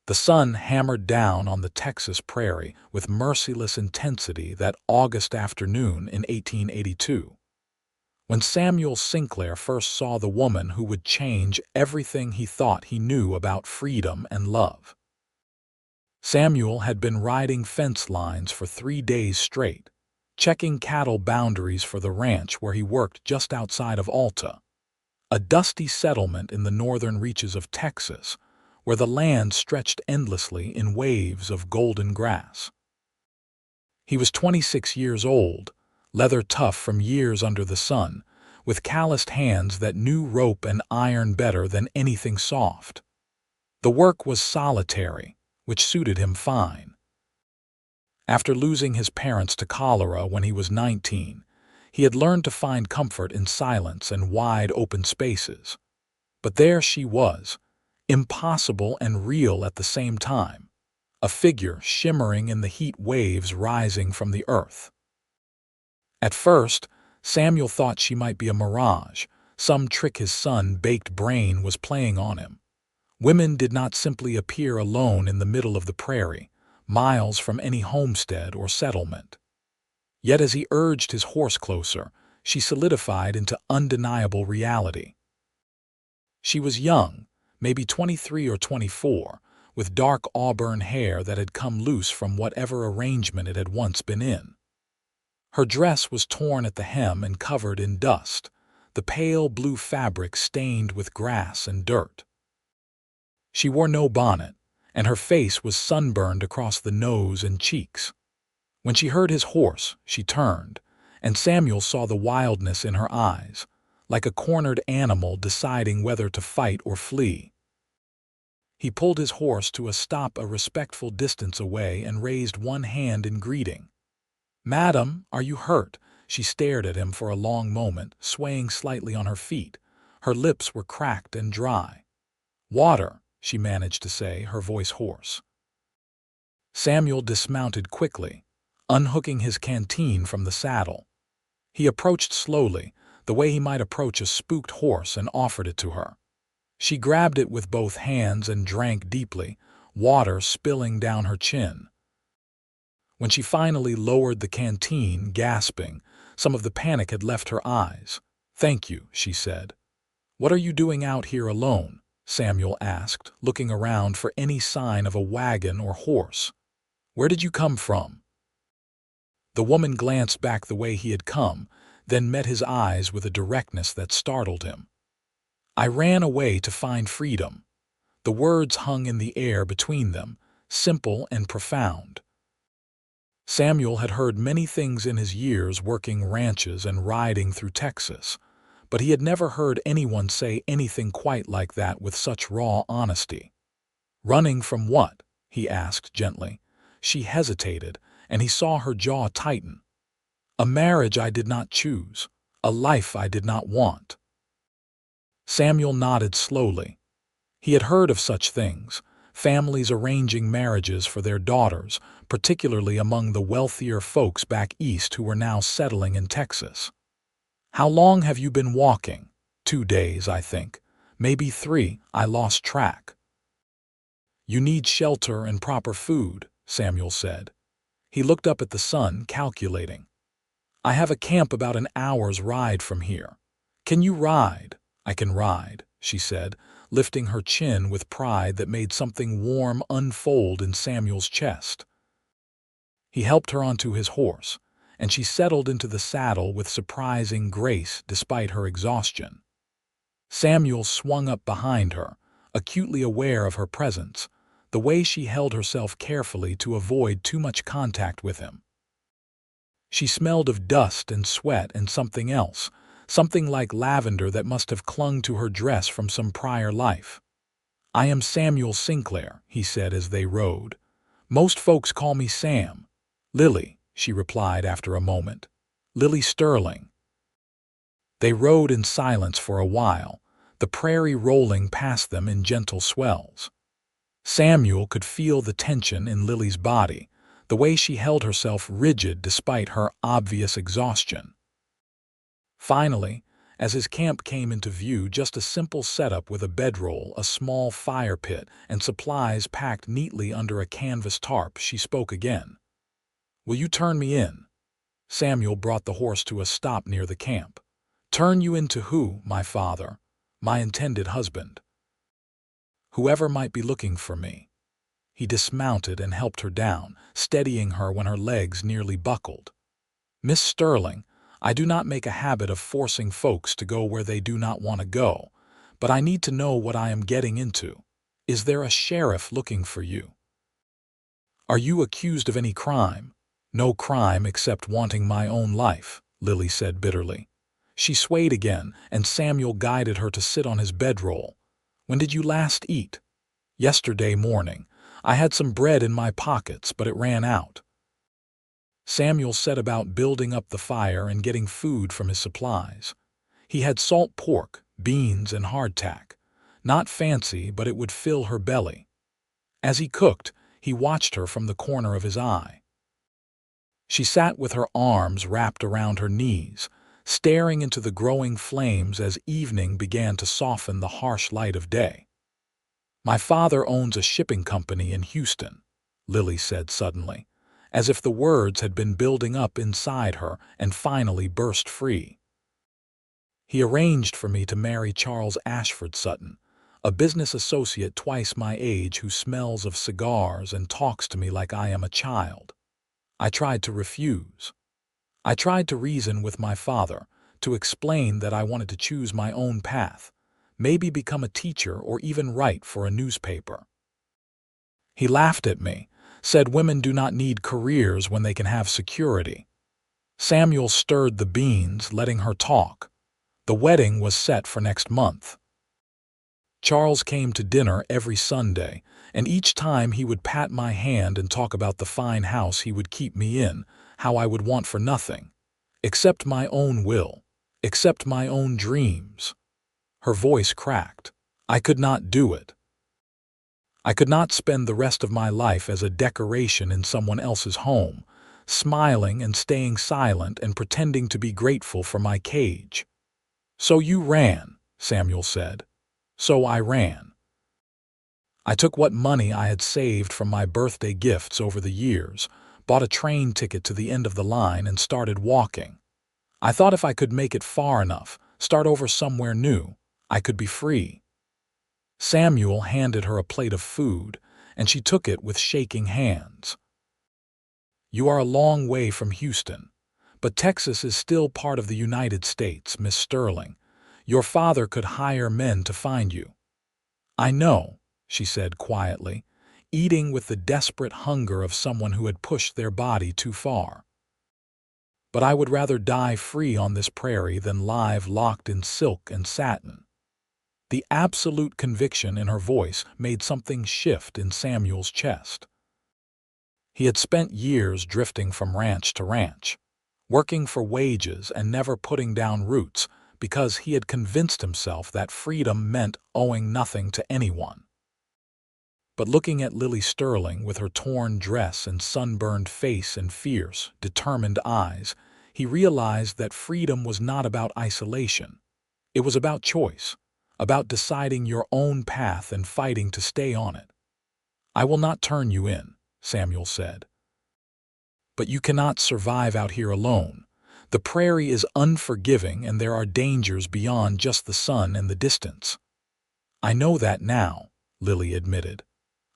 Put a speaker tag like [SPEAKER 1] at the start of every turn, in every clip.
[SPEAKER 1] The sun hammered down on the Texas prairie with merciless intensity that August afternoon in 1882. When Samuel Sinclair first saw the woman who would change everything he thought he knew about freedom and love. Samuel had been riding fence lines for 3 days straight, checking cattle boundaries for the ranch where he worked just outside of Alta, a dusty settlement in the northern reaches of Texas, where the land stretched endlessly in waves of golden grass. He was 26 years old, leather tough from years under the sun, with calloused hands that knew rope and iron better than anything soft. The work was solitary, which suited him fine. After losing his parents to cholera when he was 19, he had learned to find comfort in silence and wide open spaces. But there she was, impossible and real at the same time, a figure shimmering in the heat waves rising from the earth. At first, Samuel thought she might be a mirage, some trick his sun-baked brain was playing on him. Women did not simply appear alone in the middle of the prairie, miles from any homestead or settlement. Yet as he urged his horse closer, she solidified into undeniable reality. She was young, maybe 23 or 24, with dark auburn hair that had come loose from whatever arrangement it had once been in. Her dress was torn at the hem and covered in dust, the pale blue fabric stained with grass and dirt. She wore no bonnet, and her face was sunburned across the nose and cheeks. When she heard his horse, she turned, and Samuel saw the wildness in her eyes, like a cornered animal deciding whether to fight or flee. He pulled his horse to a stop a respectful distance away and raised one hand in greeting. "Madam, are you hurt?" She stared at him for a long moment, swaying slightly on her feet. Her lips were cracked and dry. "Water," she managed to say, her voice hoarse. Samuel dismounted quickly, unhooking his canteen from the saddle. He approached slowly, the way he might approach a spooked horse, and offered it to her. She grabbed it with both hands and drank deeply, water spilling down her chin. When she finally lowered the canteen, gasping, some of the panic had left her eyes. "Thank you," she said. "What are you doing out here alone?" Samuel asked, looking around for any sign of a wagon or horse. "Where did you come from?" The woman glanced back the way he had come, then met his eyes with a directness that startled him. "I ran away to find freedom." The words hung in the air between them, simple and profound. Samuel had heard many things in his years working ranches and riding through Texas, but he had never heard anyone say anything quite like that with such raw honesty. "Running from what?" he asked gently. She hesitated, and he saw her jaw tighten. "A marriage I did not choose, a life I did not want." Samuel nodded slowly. He had heard of such things, families arranging marriages for their daughters, particularly among the wealthier folks back east who were now settling in Texas. "How long have you been walking?" 2 days, I think. Maybe 3, I lost track." "You need shelter and proper food," Samuel said. He looked up at the sun, calculating. "I have a camp about an hour's ride from here. Can you ride?" "I can ride," she said, lifting her chin with pride that made something warm unfold in Samuel's chest. He helped her onto his horse, and she settled into the saddle with surprising grace despite her exhaustion. Samuel swung up behind her, acutely aware of her presence, the way she held herself carefully to avoid too much contact with him. She smelled of dust and sweat and something else, something like lavender that must have clung to her dress from some prior life. "I am Samuel Sinclair," he said as they rode. "Most folks call me Sam." "Lily," she replied after a moment. "Lily Sterling." They rode in silence for a while, the prairie rolling past them in gentle swells. Samuel could feel the tension in Lily's body, the way she held herself rigid despite her obvious exhaustion. Finally, As his camp came into view, just a simple setup with a bedroll, a small fire pit, and supplies packed neatly under a canvas tarp, she spoke again. "Will you turn me in?" Samuel brought the horse to a stop near the camp. "Turn you into who, my father?" "My intended husband. Whoever might be looking for me." He dismounted and helped her down, steadying her when her legs nearly buckled. "Miss Sterling, I do not make a habit of forcing folks to go where they do not want to go, but I need to know what I am getting into. Is there a sheriff looking for you? Are you accused of any crime?" "No crime except wanting my own life," Lily said bitterly. She swayed again, and Samuel guided her to sit on his bedroll. "When did you last eat?" "Yesterday morning. I had some bread in my pockets, but it ran out." Samuel set about building up the fire and getting food from his supplies. He had salt pork, beans, and hardtack. Not fancy, but it would fill her belly. As he cooked, he watched her from the corner of his eye. She sat with her arms wrapped around her knees, staring into the growing flames as evening began to soften the harsh light of day. "My father owns a shipping company in Houston," Lily said suddenly, as if the words had been building up inside her and finally burst free. "He arranged for me to marry Charles Ashford Sutton, a business associate twice my age who smells of cigars and talks to me like I am a child. I tried to refuse. I tried to reason with my father, to explain that I wanted to choose my own path, maybe become a teacher or even write for a newspaper. He laughed at me, said women do not need careers when they can have security." Samuel stirred the beans, letting her talk. The wedding was set for next month. Charles came to dinner every Sunday, and each time he would pat my hand and talk about the fine house he would keep me in, how I would want for nothing, except my own will, except my own dreams. Her voice cracked. I could not do it. I could not spend the rest of my life as a decoration in someone else's home, smiling and staying silent and pretending to be grateful for my cage. "So you ran," Samuel said. "So I ran. I took what money I had saved from my birthday gifts over the years, bought a train ticket to the end of the line, and started walking. I thought if I could make it far enough, start over somewhere new, I could be free." Samuel handed her a plate of food, and she took it with shaking hands. "You are a long way from Houston, but Texas is still part of the United States, Miss Sterling. Your father could hire men to find you." "I know," she said quietly, eating with the desperate hunger of someone who had pushed their body too far. "But I would rather die free on this prairie than live locked in silk and satin." The absolute conviction in her voice made something shift in Samuel's chest. He had spent years drifting from ranch to ranch, working for wages and never putting down roots because he had convinced himself that freedom meant owing nothing to anyone. But looking at Lily Sterling with her torn dress and sunburned face and fierce, determined eyes, he realized that freedom was not about isolation. It was about choice, about deciding your own path and fighting to stay on it. "I will not turn you in," Samuel said. "But you cannot survive out here alone. The prairie is unforgiving and there are dangers beyond just the sun and the distance." "I know that now," Lily admitted.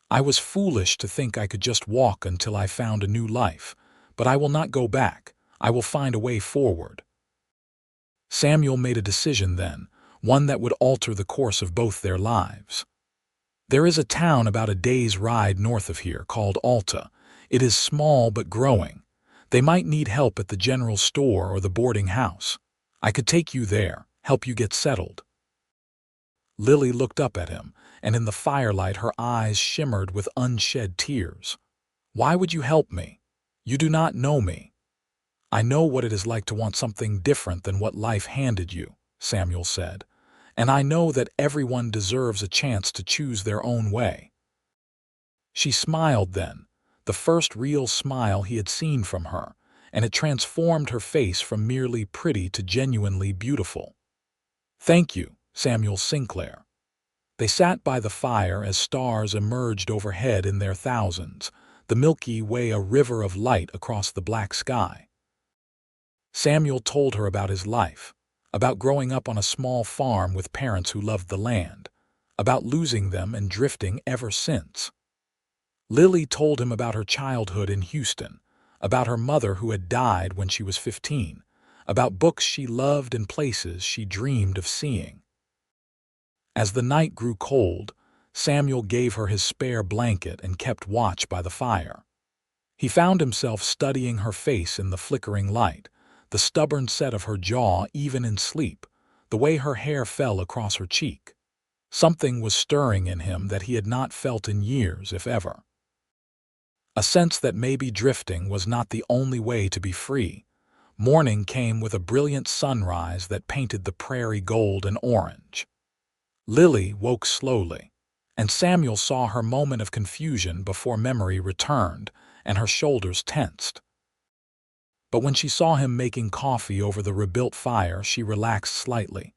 [SPEAKER 1] "I was foolish to think I could just walk until I found a new life, but I will not go back. I will find a way forward." Samuel made a decision then, one that would alter the course of both their lives. "There is a town about a day's ride north of here called Alta. It is small but growing. They might need help at the general store or the boarding house. I could take you there, help you get settled." Lily looked up at him, and in the firelight her eyes shimmered with unshed tears. "Why would you help me? You do not know me." "I know what it is like to want something different than what life handed you," Samuel said, "and I know that everyone deserves a chance to choose their own way." She smiled then, the first real smile he had seen from her, and it transformed her face from merely pretty to genuinely beautiful. "Thank you, Samuel Sinclair." They sat by the fire as stars emerged overhead in their thousands, the Milky Way a river of light across the black sky. Samuel told her about his life, about growing up on a small farm with parents who loved the land, about losing them and drifting ever since. Lily told him about her childhood in Houston, about her mother who had died when she was 15, about books she loved and places she dreamed of seeing. As the night grew cold, Samuel gave her his spare blanket and kept watch by the fire. He found himself studying her face in the flickering light, the stubborn set of her jaw even in sleep, the way her hair fell across her cheek. Something was stirring in him that he had not felt in years, if ever. A sense that maybe drifting was not the only way to be free. Morning came with a brilliant sunrise that painted the prairie gold and orange. Lily woke slowly, and Samuel saw her moment of confusion before memory returned and her shoulders tensed. But when she saw him making coffee over the rebuilt fire, she relaxed slightly.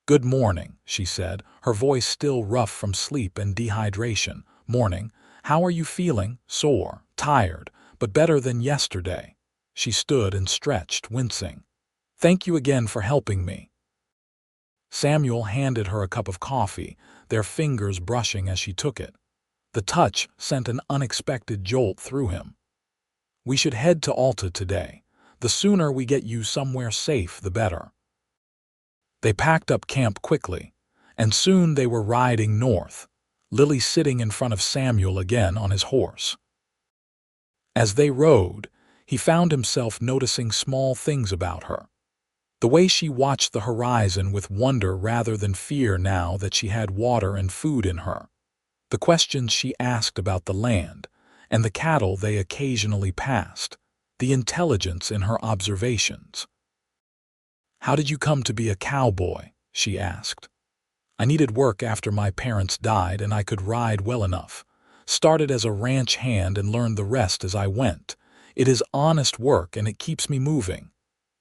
[SPEAKER 1] "Good morning," she said, her voice still rough from sleep and dehydration. "Morning. How are you feeling?" "Sore, tired, but better than yesterday." She stood and stretched, wincing. "Thank you again for helping me." Samuel handed her a cup of coffee, their fingers brushing as she took it. The touch sent an unexpected jolt through him. "We should head to Alta today. The sooner we get you somewhere safe, the better." They packed up camp quickly, and soon they were riding north, Lily sitting in front of Samuel again on his horse. As they rode, he found himself noticing small things about her. The way she watched the horizon with wonder rather than fear now that she had water and food in her. The questions she asked about the land, and the cattle they occasionally passed, the intelligence in her observations. "How did you come to be a cowboy?" she asked. "I needed work after my parents died and I could ride well enough. Started as a ranch hand and learned the rest as I went. It is honest work and it keeps me moving."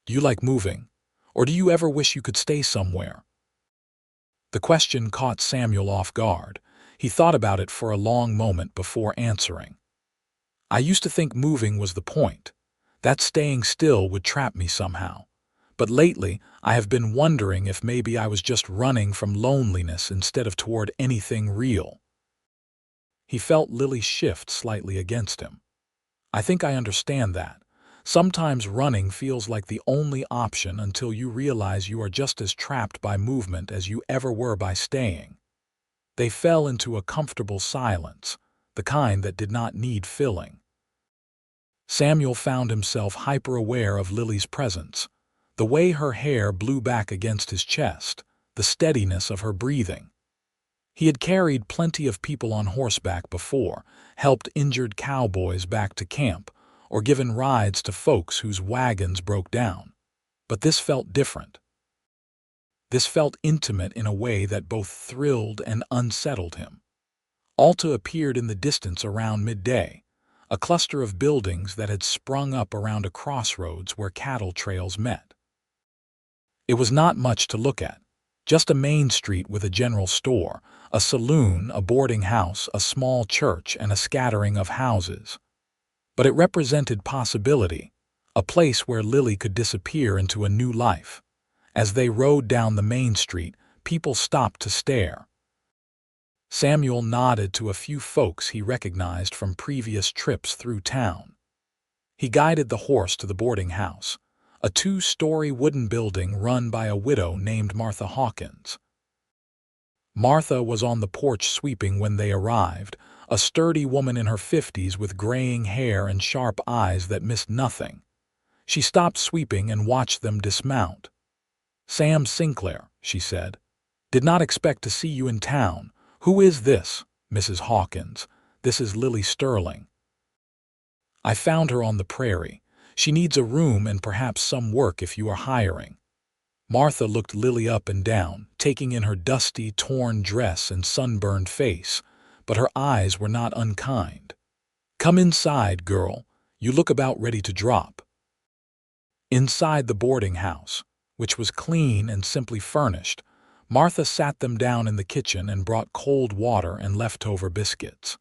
[SPEAKER 1] "Do you like moving? Or do you ever wish you could stay somewhere?" The question caught Samuel off guard. He thought about it for a long moment before answering. "I used to think moving was the point, that staying still would trap me somehow. But lately, I have been wondering if maybe I was just running from loneliness instead of toward anything real." He felt Lily shift slightly against him. "I think I understand that. Sometimes running feels like the only option until you realize you are just as trapped by movement as you ever were by staying." They fell into a comfortable silence, the kind that did not need filling. Samuel found himself hyper-aware of Lily's presence, the way her hair blew back against his chest, the steadiness of her breathing. He had carried plenty of people on horseback before, helped injured cowboys back to camp, or given rides to folks whose wagons broke down. But this felt different. This felt intimate in a way that both thrilled and unsettled him. Alta appeared in the distance around midday, a cluster of buildings that had sprung up around a crossroads where cattle trails met. It was not much to look at, just a main street with a general store, a saloon, a boarding house, a small church, and a scattering of houses. But it represented possibility, a place where Lily could disappear into a new life. As they rode down the main street, people stopped to stare. Samuel nodded to a few folks he recognized from previous trips through town. He guided the horse to the boarding house, a 2-story wooden building run by a widow named Martha Hawkins. Martha was on the porch sweeping when they arrived, a sturdy woman in her 50s with graying hair and sharp eyes that missed nothing. She stopped sweeping and watched them dismount. "Sam Sinclair," she said. "Did not expect to see you in town. Who is this, Mrs. Hawkins?" "This is Lily Sterling. I found her on the Prairie. She needs a room and perhaps some work if you are hiring." Martha looked Lily up and down, taking in her dusty, torn dress and sunburned face, but her eyes were not unkind. "Come inside, girl. You look about ready to drop." Inside the boarding house, which was clean and simply furnished, Martha sat them down in the kitchen and brought cold water and leftover biscuits.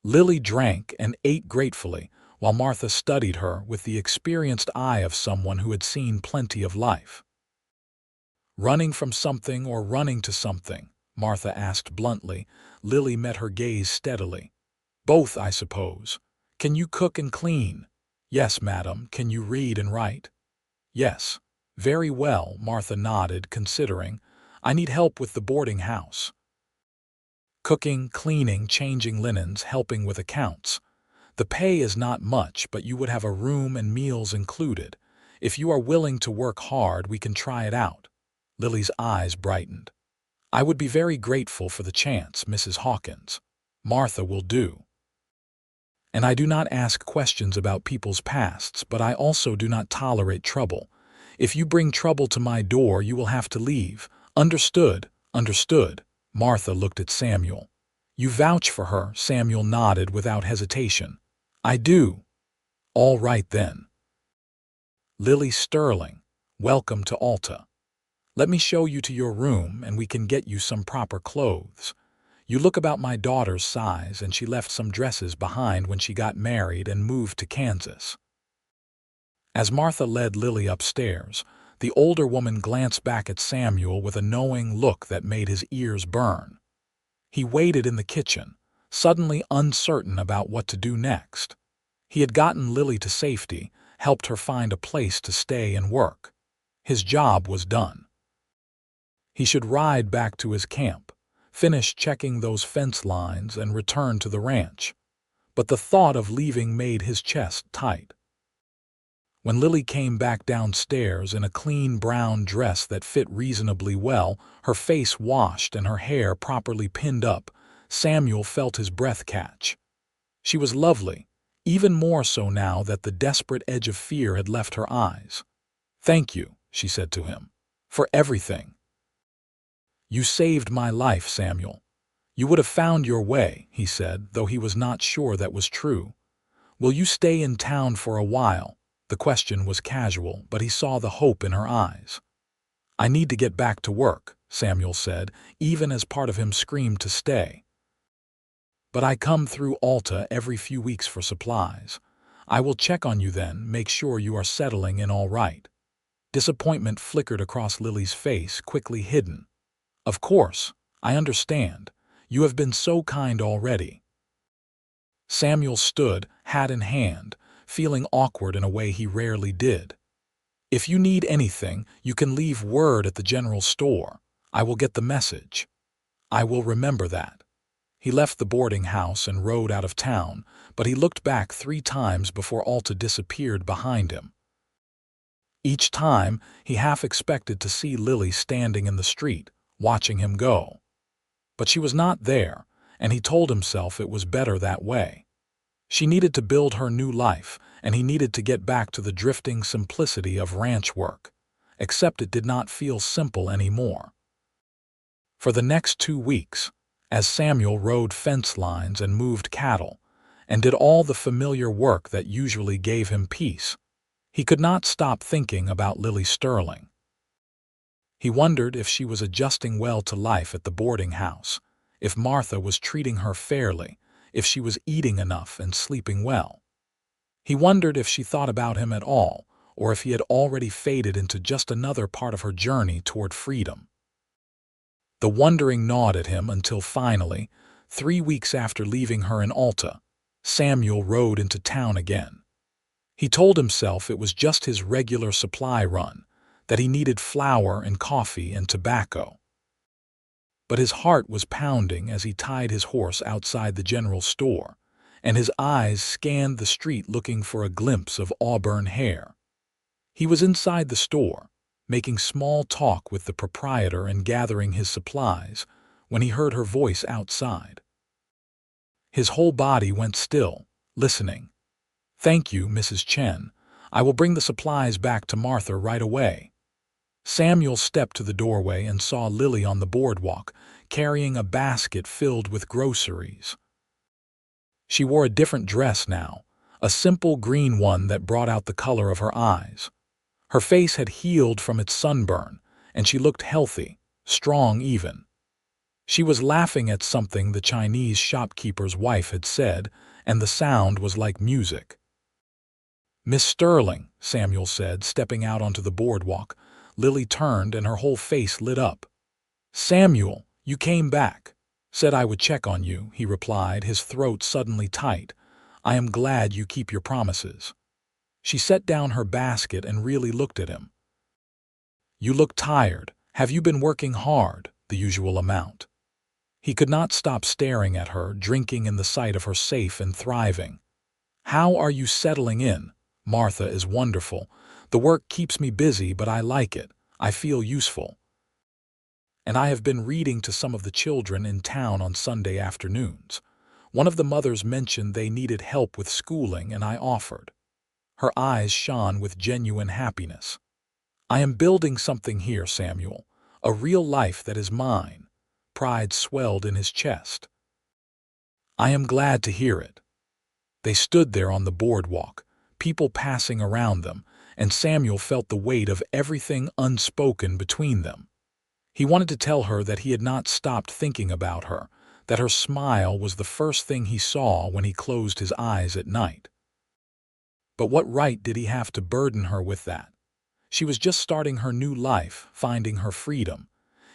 [SPEAKER 1] Lily drank and ate gratefully, while Martha studied her with the experienced eye of someone who had seen plenty of life. "Running from something or running to something?" Martha asked bluntly. Lily met her gaze steadily. "Both, I suppose. Can you cook and clean?" "Yes, madam. Can you read and write?" "Yes." "Very well," Martha nodded, considering. "I need help with the boarding house. Cooking, cleaning, changing linens, helping with accounts. The pay is not much, but you would have a room and meals included. If you are willing to work hard, we can try it out." Lily's eyes brightened. "I would be very grateful for the chance, Mrs. Hawkins. Martha will do. And I do not ask questions about people's pasts, but I also do not tolerate trouble. If you bring trouble to my door, you will have to leave. Understood?" "Understood." Martha looked at Samuel. "You vouch for her?" Samuel nodded without hesitation. "I do." "All right then." "Lily Sterling, welcome to Alta. Let me show you to your room, and we can get you some proper clothes. You look about my daughter's size, and she left some dresses behind when she got married and moved to Kansas." As Martha led Lily upstairs, the older woman glanced back at Samuel with a knowing look that made his ears burn. He waited in the kitchen, suddenly uncertain about what to do next. He had gotten Lily to safety, helped her find a place to stay and work. His job was done. He should ride back to his camp, finish checking those fence lines, and return to the ranch. But the thought of leaving made his chest tight. When Lily came back downstairs in a clean brown dress that fit reasonably well, her face washed and her hair properly pinned up, Samuel felt his breath catch. She was lovely, even more so now that the desperate edge of fear had left her eyes. "Thank you," she said to him, "for everything. You saved my life, Samuel." "You would have found your way," he said, though he was not sure that was true. "Will you stay in town for a while?" The question was casual, but he saw the hope in her eyes. "I need to get back to work," Samuel said, even as part of him screamed to stay. "But I come through Alta every few weeks for supplies. I will check on you then, make sure you are settling in all right." Disappointment flickered across Lily's face, quickly hidden. "Of course, I understand. You have been so kind already." Samuel stood, hat in hand, feeling awkward in a way he rarely did. "If you need anything, you can leave word at the general store. I will get the message." "I will remember that." He left the boarding house and rode out of town, but he looked back 3 times before Alta disappeared behind him. Each time, he half expected to see Lily standing in the street, watching him go. But she was not there, and he told himself it was better that way. She needed to build her new life, and he needed to get back to the drifting simplicity of ranch work, except it did not feel simple anymore. For the next 2 weeks, as Samuel rode fence lines and moved cattle, and did all the familiar work that usually gave him peace, he could not stop thinking about Lily Sterling. He wondered if she was adjusting well to life at the boarding house, if Martha was treating her fairly, if she was eating enough and sleeping well. He wondered if she thought about him at all, or if he had already faded into just another part of her journey toward freedom. The wondering gnawed at him until finally, 3 weeks after leaving her in Alta, Samuel rode into town again. He told himself it was just his regular supply run, that he needed flour and coffee and tobacco. But his heart was pounding as he tied his horse outside the general store, and his eyes scanned the street looking for a glimpse of auburn hair. He was inside the store, making small talk with the proprietor and gathering his supplies, when he heard her voice outside. His whole body went still, listening. "Thank you, Mrs. Chen. I will bring the supplies back to Martha right away." Samuel stepped to the doorway and saw Lily on the boardwalk, carrying a basket filled with groceries. She wore a different dress now, a simple green one that brought out the color of her eyes. Her face had healed from its sunburn, and she looked healthy, strong even. She was laughing at something the Chinese shopkeeper's wife had said, and the sound was like music. "Miss Sterling," Samuel said, stepping out onto the boardwalk. Lily turned and her whole face lit up. "Samuel, you came back. Said I would check on you," he replied, his throat suddenly tight. "I am glad you keep your promises." She set down her basket and really looked at him. "You look tired. Have you been working hard?" The usual amount. He could not stop staring at her, drinking in the sight of her safe and thriving. "How are you settling in?" "Martha is wonderful. The work keeps me busy, but I like it. I feel useful. And I have been reading to some of the children in town on Sunday afternoons. One of the mothers mentioned they needed help with schooling, and I offered." Her eyes shone with genuine happiness. "I am building something here, Samuel. A real life that is mine." Pride swelled in his chest. "I am glad to hear it." They stood there on the boardwalk, people passing around them, and Samuel felt the weight of everything unspoken between them. He wanted to tell her that he had not stopped thinking about her, that her smile was the first thing he saw when he closed his eyes at night. But what right did he have to burden her with that? She was just starting her new life, finding her freedom.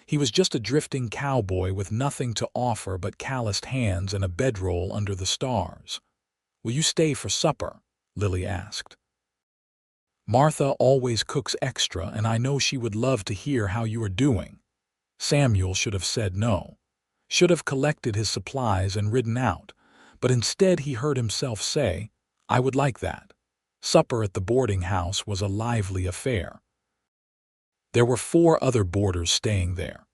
[SPEAKER 1] He was just a drifting cowboy with nothing to offer but calloused hands and a bedroll under the stars. "Will you stay for supper?" Lily asked. "Martha always cooks extra, and I know she would love to hear how you are doing." Samuel should have said no, should have collected his supplies and ridden out, but instead he heard himself say, "I would like that." Supper at the boarding house was a lively affair. There were 4 other boarders staying there.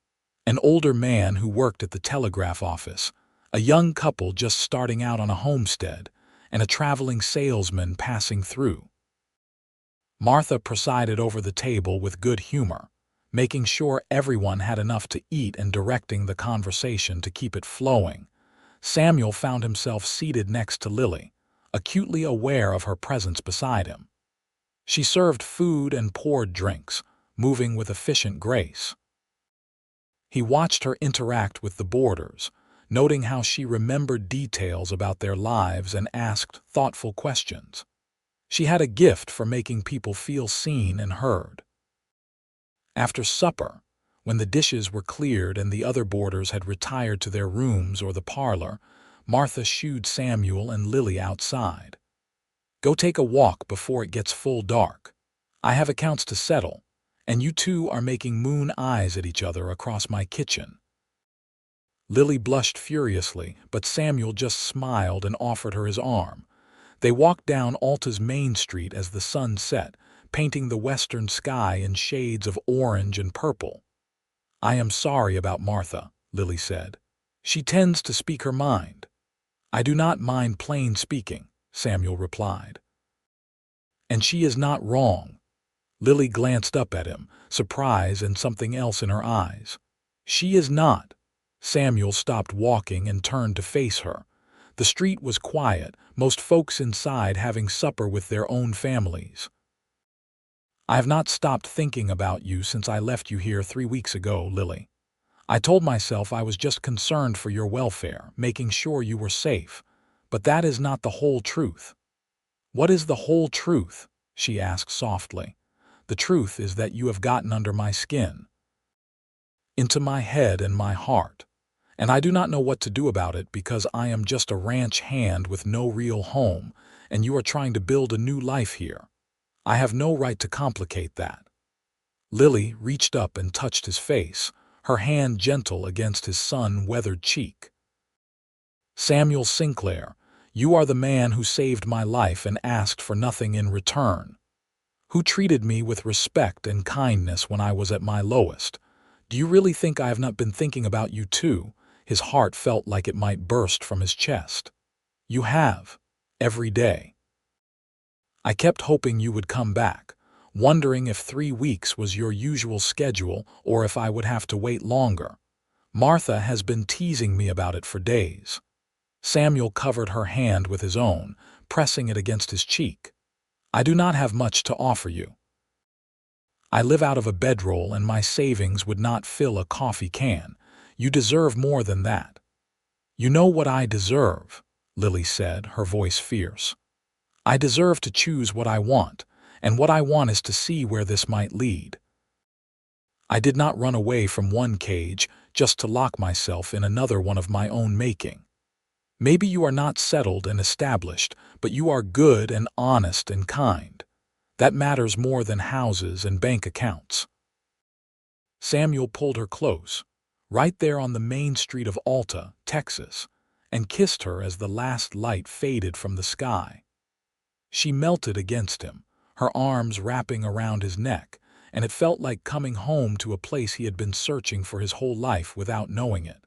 [SPEAKER 1] An older man who worked at the telegraph office, a young couple just starting out on a homestead, and a traveling salesman passing through. Martha presided over the table with good humor, making sure everyone had enough to eat and directing the conversation to keep it flowing. Samuel found himself seated next to Lily, acutely aware of her presence beside him. She served food and poured drinks, moving with efficient grace. He watched her interact with the boarders, noting how she remembered details about their lives and asked thoughtful questions. She had a gift for making people feel seen and heard. After supper, when the dishes were cleared and the other boarders had retired to their rooms or the parlor, Martha shooed Samuel and Lily outside. "Go take a walk before it gets full dark. I have accounts to settle, and you two are making moon eyes at each other across my kitchen." Lily blushed furiously, but Samuel just smiled and offered her his arm. They walked down Alta's main street as the sun set, painting the western sky in shades of orange and purple. "I am sorry about Martha," Lily said. "She tends to speak her mind." "I do not mind plain speaking," Samuel replied. "And she is not wrong." Lily glanced up at him, surprise and something else in her eyes. "She is not." Samuel stopped walking and turned to face her. The street was quiet, most folks inside having supper with their own families. "I have not stopped thinking about you since I left you here 3 weeks ago, Lily. I told myself I was just concerned for your welfare, making sure you were safe. But that is not the whole truth." "What is the whole truth?" she asked softly. "The truth is that you have gotten under my skin, into my head and my heart. And I do not know what to do about it because I am just a ranch hand with no real home, and you are trying to build a new life here. I have no right to complicate that." Lily reached up and touched his face, her hand gentle against his sun-weathered cheek. "Samuel Sinclair, you are the man who saved my life and asked for nothing in return. Who treated me with respect and kindness when I was at my lowest. Do you really think I have not been thinking about you too?" His heart felt like it might burst from his chest. "You have. Every day. I kept hoping you would come back, wondering if 3 weeks was your usual schedule or if I would have to wait longer. Martha has been teasing me about it for days." Samuel covered her hand with his own, pressing it against his cheek. "I do not have much to offer you." I live out of a bedroll and my savings would not fill a coffee can. You deserve more than that." "You know what I deserve," Lily said, her voice fierce. "I deserve to choose what I want, and what I want is to see where this might lead. I did not run away from one cage just to lock myself in another one of my own making. Maybe you are not settled and established, but you are good and honest and kind. That matters more than houses and bank accounts." Samuel pulled her close, right there on the main street of Alta, Texas, and kissed her as the last light faded from the sky. She melted against him, her arms wrapping around his neck, and it felt like coming home to a place he had been searching for his whole life without knowing it.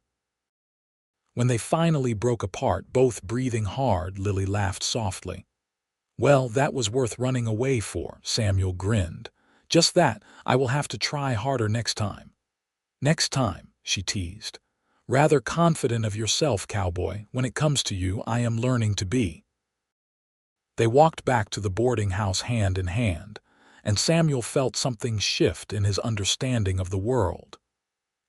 [SPEAKER 1] When they finally broke apart, both breathing hard, Lily laughed softly. "Well, that was worth running away for," Samuel grinned. "Just that, I will have to try harder next time." "Next time," she teased. "Rather confident of yourself, Cowboy. When it comes to you, I am learning to be." They walked back to the boarding house hand in hand, and Samuel felt something shift in his understanding of the world.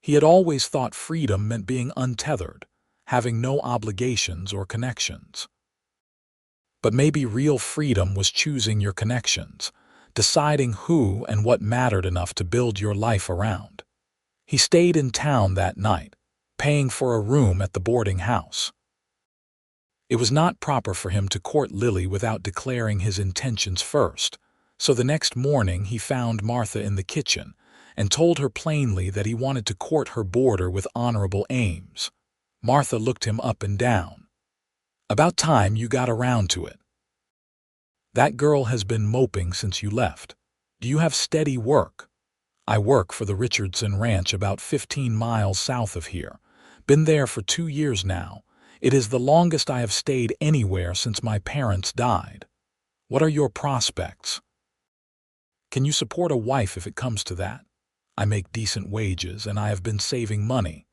[SPEAKER 1] He had always thought freedom meant being untethered, having no obligations or connections. But maybe real freedom was choosing your connections, deciding who and what mattered enough to build your life around. He stayed in town that night, paying for a room at the boarding house. It was not proper for him to court Lily without declaring his intentions first, so the next morning he found Martha in the kitchen and told her plainly that he wanted to court her boarder with honorable aims. Martha looked him up and down. "About time you got around to it. That girl has been moping since you left. Do you have steady work?" "I work for the Richardson Ranch about 15 miles south of here. Been there for 2 years now. It is the longest I have stayed anywhere since my parents died." "What are your prospects?" "Can you support a wife if it comes to that?" "I make decent wages and I have been saving money.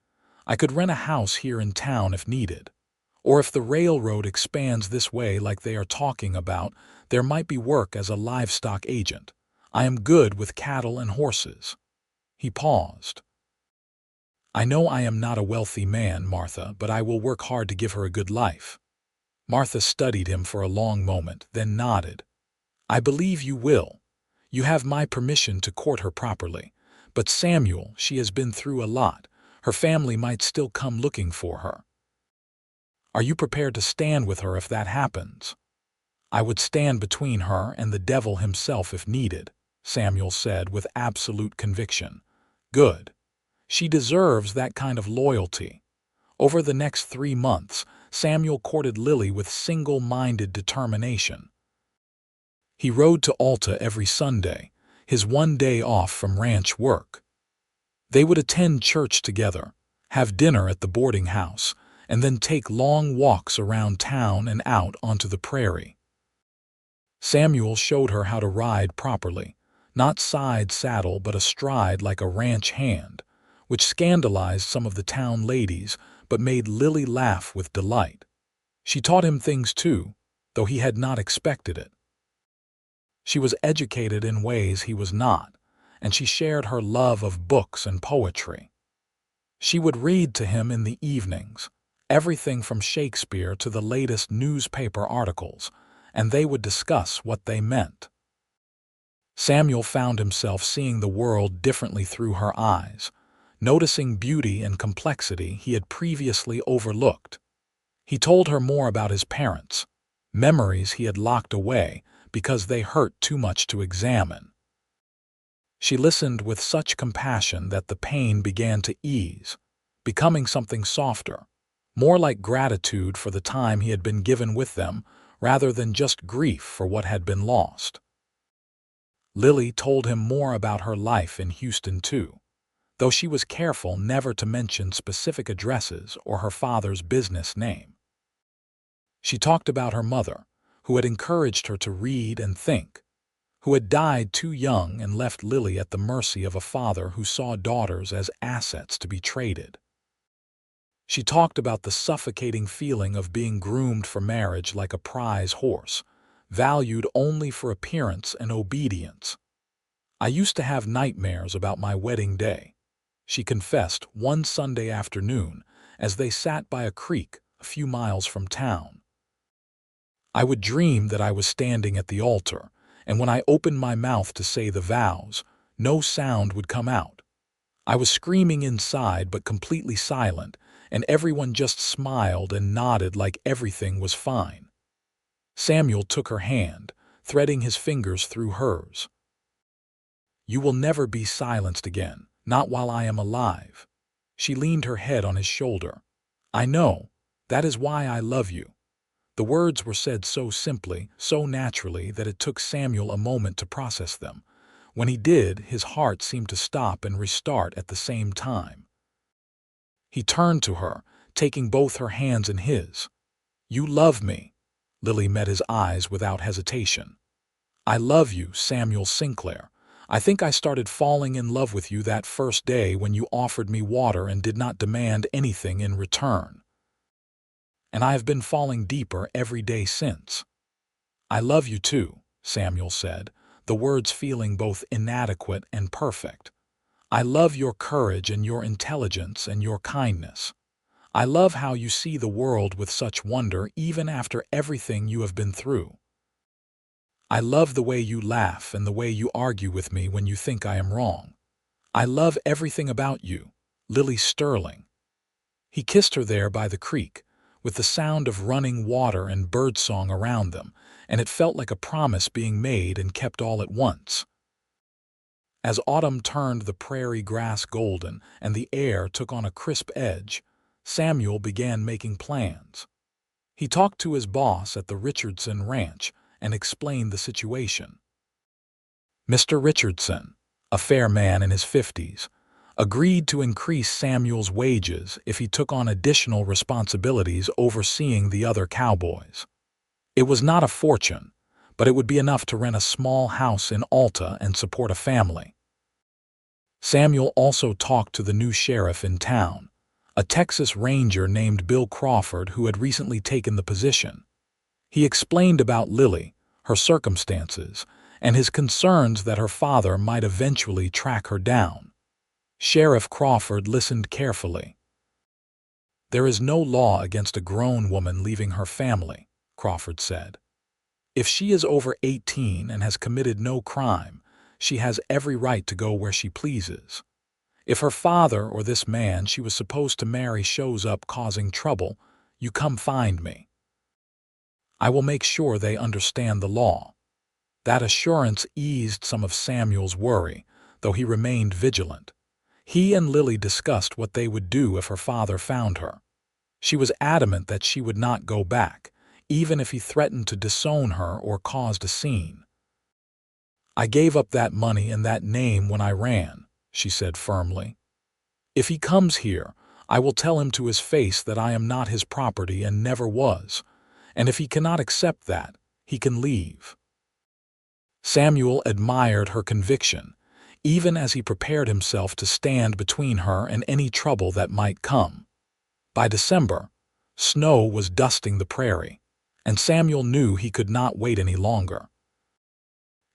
[SPEAKER 1] I could rent a house here in town if needed. Or if the railroad expands this way like they are talking about, there might be work as a livestock agent. I am good with cattle and horses." He paused. "I know I am not a wealthy man, Martha, but I will work hard to give her a good life." Martha studied him for a long moment, then nodded. "I believe you will. You have my permission to court her properly. But Samuel, she has been through a lot. Her family might still come looking for her. Are you prepared to stand with her if that happens?" "I would stand between her and the devil himself if needed," Samuel said with absolute conviction. "Good. She deserves that kind of loyalty." Over the next 3 months, Samuel courted Lily with single-minded determination. He rode to Alta every Sunday, his one day off from ranch work. They would attend church together, have dinner at the boarding house, and then take long walks around town and out onto the prairie. Samuel showed her how to ride properly, not side saddle but astride like a ranch hand, which scandalized some of the town ladies but made Lily laugh with delight. She taught him things too, though he had not expected it. She was educated in ways he was not, and she shared her love of books and poetry. She would read to him in the evenings, everything from Shakespeare to the latest newspaper articles, and they would discuss what they meant. Samuel found himself seeing the world differently through her eyes, noticing beauty and complexity he had previously overlooked. He told her more about his parents, memories he had locked away because they hurt too much to examine. She listened with such compassion that the pain began to ease, becoming something softer, more like gratitude for the time he had been given with them rather than just grief for what had been lost. Lily told him more about her life in Houston too, though she was careful never to mention specific addresses or her father's business name. She talked about her mother, who had encouraged her to read and think, who had died too young and left Lily at the mercy of a father who saw daughters as assets to be traded. She talked about the suffocating feeling of being groomed for marriage like a prize horse, valued only for appearance and obedience. I used to have nightmares about my wedding day, she confessed one Sunday afternoon as they sat by a creek a few miles from town. I would dream that I was standing at the altar, and when I opened my mouth to say the vows, no sound would come out. I was screaming inside but completely silent, and everyone just smiled and nodded like everything was fine. Samuel took her hand, threading his fingers through hers. You will never be silenced again, not while I am alive. She leaned her head on his shoulder. I know. That is why I love you. The words were said so simply, so naturally that it took Samuel a moment to process them. When he did, his heart seemed to stop and restart at the same time. He turned to her, taking both her hands in his. You love me. Lily met his eyes without hesitation. I love you, Samuel Sinclair. I think I started falling in love with you that first day when you offered me water and did not demand anything in return. And I have been falling deeper every day since. I love you too, Samuel said, the words feeling both inadequate and perfect. I love your courage and your intelligence and your kindness. I love how you see the world with such wonder even after everything you have been through. I love the way you laugh and the way you argue with me when you think I am wrong. I love everything about you, Lily Sterling. He kissed her there by the creek, with the sound of running water and birdsong around them, and it felt like a promise being made and kept all at once. As autumn turned the prairie grass golden and the air took on a crisp edge, Samuel began making plans. He talked to his boss at the Richardson Ranch and explained the situation. Mr. Richardson, a fair man in his 50s, agreed to increase Samuel's wages if he took on additional responsibilities overseeing the other cowboys. It was not a fortune, but it would be enough to rent a small house in Alta and support a family. Samuel also talked to the new sheriff in town, a Texas Ranger named Bill Crawford who had recently taken the position. He explained about Lily, her circumstances, and his concerns that her father might eventually track her down. Sheriff Crawford listened carefully. There is no law against a grown woman leaving her family, Crawford said. If she is over 18 and has committed no crime, she has every right to go where she pleases. If her father or this man she was supposed to marry shows up causing trouble, you come find me. I will make sure they understand the law. That assurance eased some of Samuel's worry, though he remained vigilant. He and Lily discussed what they would do if her father found her. She was adamant that she would not go back, even if he threatened to disown her or caused a scene. I gave up that money and that name when I ran, she said firmly. If he comes here, I will tell him to his face that I am not his property and never was, and if he cannot accept that, he can leave. Samuel admired her conviction, even as he prepared himself to stand between her and any trouble that might come. By December, snow was dusting the prairie, and Samuel knew he could not wait any longer.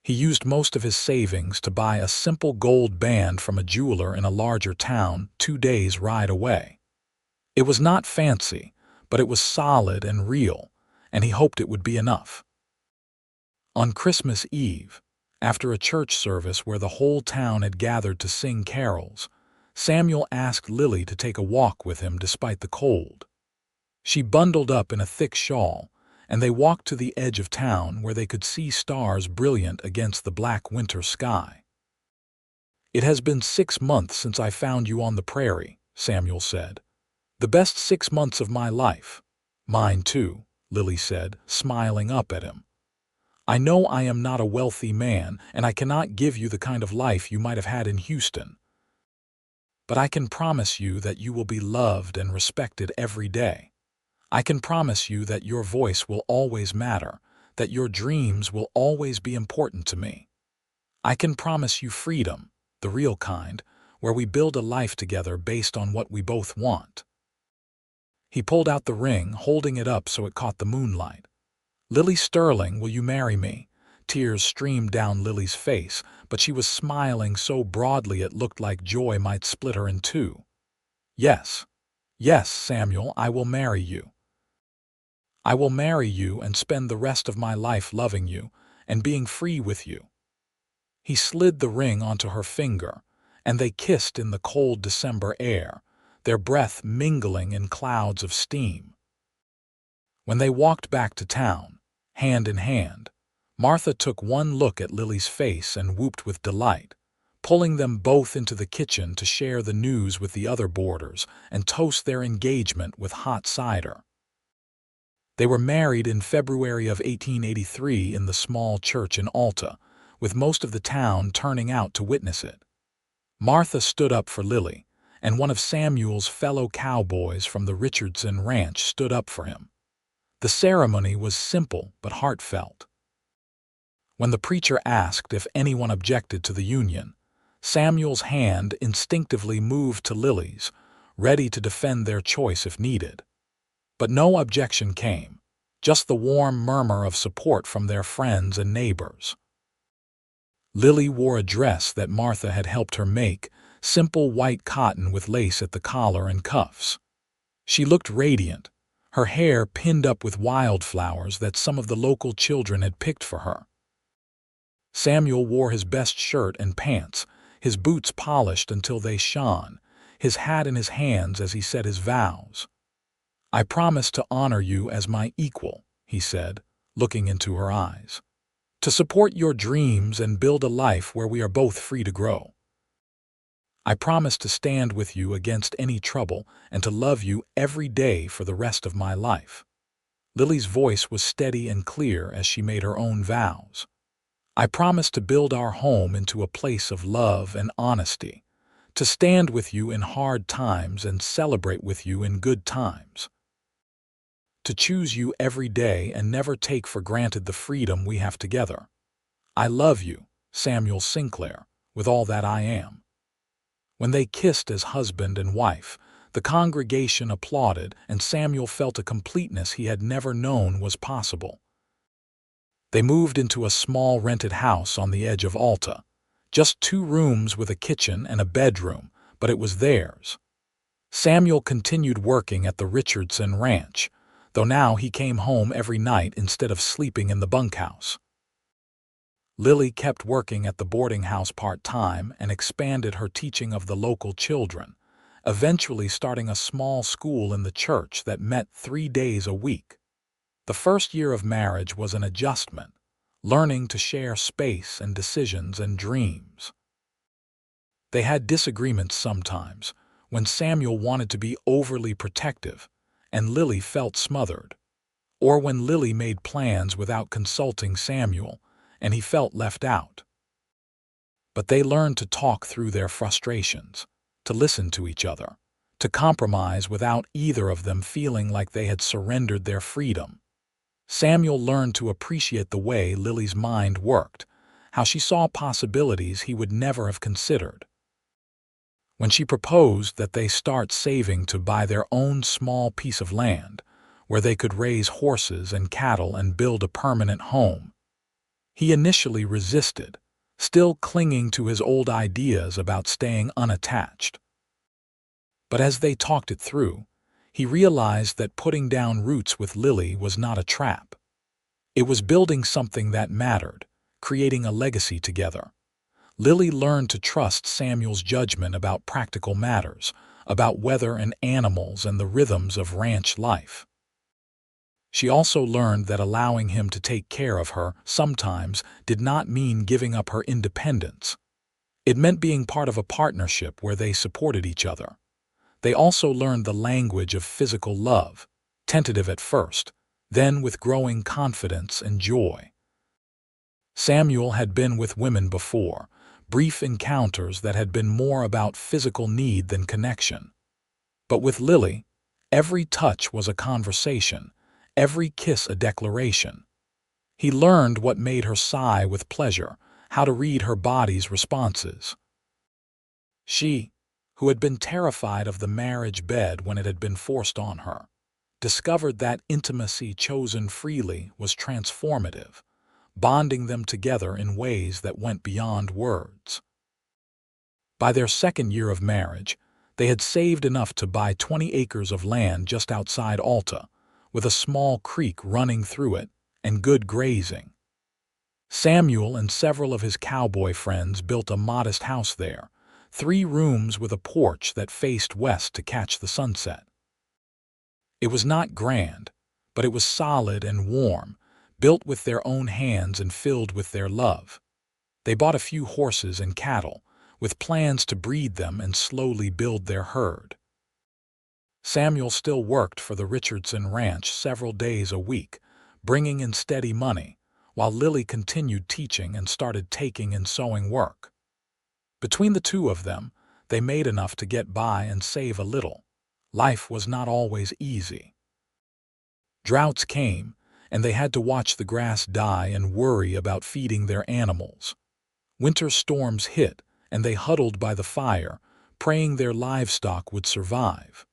[SPEAKER 1] He used most of his savings to buy a simple gold band from a jeweler in a larger town 2 days' ride away. It was not fancy, but it was solid and real, and he hoped it would be enough. On Christmas Eve, after a church service where the whole town had gathered to sing carols, Samuel asked Lily to take a walk with him despite the cold. She bundled up in a thick shawl, and they walked to the edge of town where they could see stars brilliant against the black winter sky. It has been 6 months since I found you on the prairie, Samuel said. The best 6 months of my life. Mine too, Lily said, smiling up at him. I know I am not a wealthy man, and I cannot give you the kind of life you might have had in Houston. But I can promise you that you will be loved and respected every day. I can promise you that your voice will always matter, that your dreams will always be important to me. I can promise you freedom, the real kind, where we build a life together based on what we both want. He pulled out the ring, holding it up so it caught the moonlight. Lily Sterling, will you marry me? Tears streamed down Lily's face, but she was smiling so broadly it looked like joy might split her in two. Yes, yes, Samuel, I will marry you. I will marry you and spend the rest of my life loving you and being free with you. He slid the ring onto her finger, and they kissed in the cold December air, their breath mingling in clouds of steam. When they walked back to town, hand in hand, Martha took one look at Lily's face and whooped with delight, pulling them both into the kitchen to share the news with the other boarders and toast their engagement with hot cider. They were married in February of 1883 in the small church in Alta, with most of the town turning out to witness it. Martha stood up for Lily, and one of Samuel's fellow cowboys from the Richardson Ranch stood up for him. The ceremony was simple but heartfelt. When the preacher asked if anyone objected to the union, Samuel's hand instinctively moved to Lily's, ready to defend their choice if needed. But no objection came, just the warm murmur of support from their friends and neighbors. Lily wore a dress that Martha had helped her make, simple white cotton with lace at the collar and cuffs. She looked radiant, her hair pinned up with wildflowers that some of the local children had picked for her. Samuel wore his best shirt and pants, his boots polished until they shone, his hat in his hands as he said his vows. I promise to honor you as my equal, he said, looking into her eyes. To support your dreams and build a life where we are both free to grow. I promise to stand with you against any trouble and to love you every day for the rest of my life. Lily's voice was steady and clear as she made her own vows. I promise to build our home into a place of love and honesty, to stand with you in hard times and celebrate with you in good times. To choose you every day and never take for granted the freedom we have together. I love you, Samuel Sinclair, with all that I am. When they kissed as husband and wife, the congregation applauded and Samuel felt a completeness he had never known was possible. They moved into a small rented house on the edge of Alta, just 2 rooms with a kitchen and a bedroom, but it was theirs. Samuel continued working at the Richardson Ranch, though now he came home every night instead of sleeping in the bunkhouse. Lily kept working at the boarding house part-time and expanded her teaching of the local children, eventually starting a small school in the church that met 3 days a week. The first year of marriage was an adjustment, learning to share space and decisions and dreams. They had disagreements sometimes, when Samuel wanted to be overly protective, and Lily felt smothered, or when Lily made plans without consulting Samuel, and he felt left out. But they learned to talk through their frustrations, to listen to each other, to compromise without either of them feeling like they had surrendered their freedom. Samuel learned to appreciate the way Lily's mind worked, how she saw possibilities he would never have considered. When she proposed that they start saving to buy their own small piece of land, where they could raise horses and cattle and build a permanent home, he initially resisted, still clinging to his old ideas about staying unattached. But as they talked it through, he realized that putting down roots with Lily was not a trap. It was building something that mattered, creating a legacy together. Lily learned to trust Samuel's judgment about practical matters, about weather and animals and the rhythms of ranch life. She also learned that allowing him to take care of her sometimes did not mean giving up her independence. It meant being part of a partnership where they supported each other. They also learned the language of physical love, tentative at first, then with growing confidence and joy. Samuel had been with women before, brief encounters that had been more about physical need than connection. But with Lily, every touch was a conversation, every kiss a declaration. He learned what made her sigh with pleasure, how to read her body's responses. She, who had been terrified of the marriage bed when it had been forced on her, discovered that intimacy chosen freely was transformative, bonding them together in ways that went beyond words. By their second year of marriage, they had saved enough to buy 20 acres of land just outside Alta, with a small creek running through it and good grazing. Samuel and several of his cowboy friends built a modest house there, 3 rooms with a porch that faced west to catch the sunset. It was not grand, but it was solid and warm, built with their own hands and filled with their love. They bought a few horses and cattle, with plans to breed them and slowly build their herd. Samuel still worked for the Richardson Ranch several days a week, bringing in steady money, while Lily continued teaching and started taking in sewing work. Between the two of them, they made enough to get by and save a little. Life was not always easy. Droughts came, and they had to watch the grass die and worry about feeding their animals. Winter storms hit, and they huddled by the fire, praying their livestock would survive.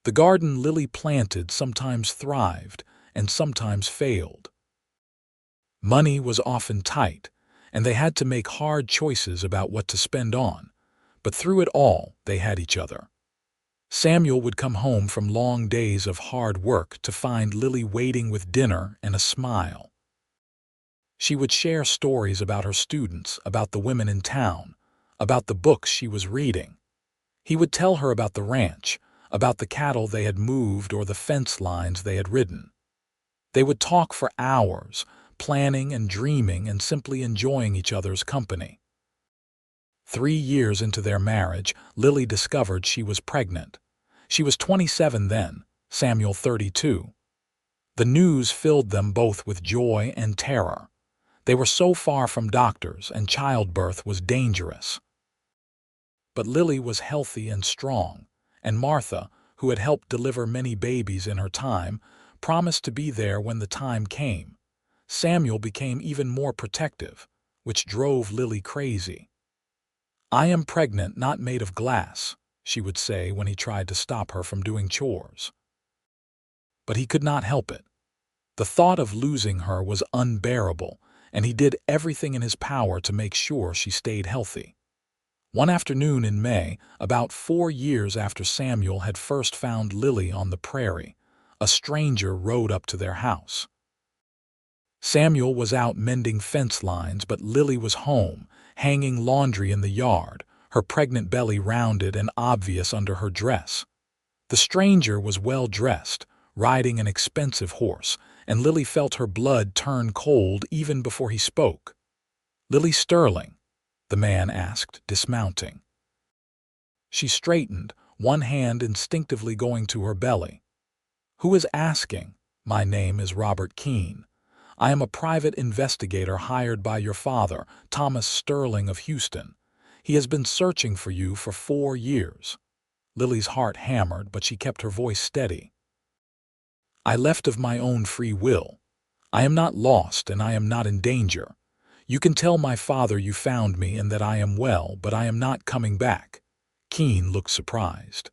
[SPEAKER 1] The garden Lily planted sometimes thrived and sometimes failed. Money was often tight, and they had to make hard choices about what to spend on, but through it all, they had each other. Samuel would come home from long days of hard work to find Lily waiting with dinner and a smile. She would share stories about her students, about the women in town, about the books she was reading. He would tell her about the ranch, about the cattle they had moved or the fence lines they had ridden. They would talk for hours, planning and dreaming and simply enjoying each other's company. 3 years into their marriage, Lily discovered she was pregnant. She was 27 then, Samuel 32. The news filled them both with joy and terror. They were so far from doctors, and childbirth was dangerous. But Lily was healthy and strong, and Martha, who had helped deliver many babies in her time, promised to be there when the time came. Samuel became even more protective, which drove Lily crazy. "I am pregnant, not made of glass," she would say when he tried to stop her from doing chores. But he could not help it. The thought of losing her was unbearable, and he did everything in his power to make sure she stayed healthy. One afternoon in May, about 4 years after Samuel had first found Lily on the prairie, a stranger rode up to their house. Samuel was out mending fence lines, but Lily was home, hanging laundry in the yard, her pregnant belly rounded and obvious under her dress. The stranger was well-dressed, riding an expensive horse, and Lily felt her blood turn cold even before he spoke. "Lily Sterling?" the man asked, dismounting. She straightened, one hand instinctively going to her belly. "Who is asking?" "My name is Robert Keene. I am a private investigator hired by your father, Thomas Sterling of Houston. He has been searching for you for 4 years. Lily's heart hammered, but she kept her voice steady. "I left of my own free will. I am not lost and I am not in danger. You can tell my father you found me and that I am well, but I am not coming back." Keene looked surprised.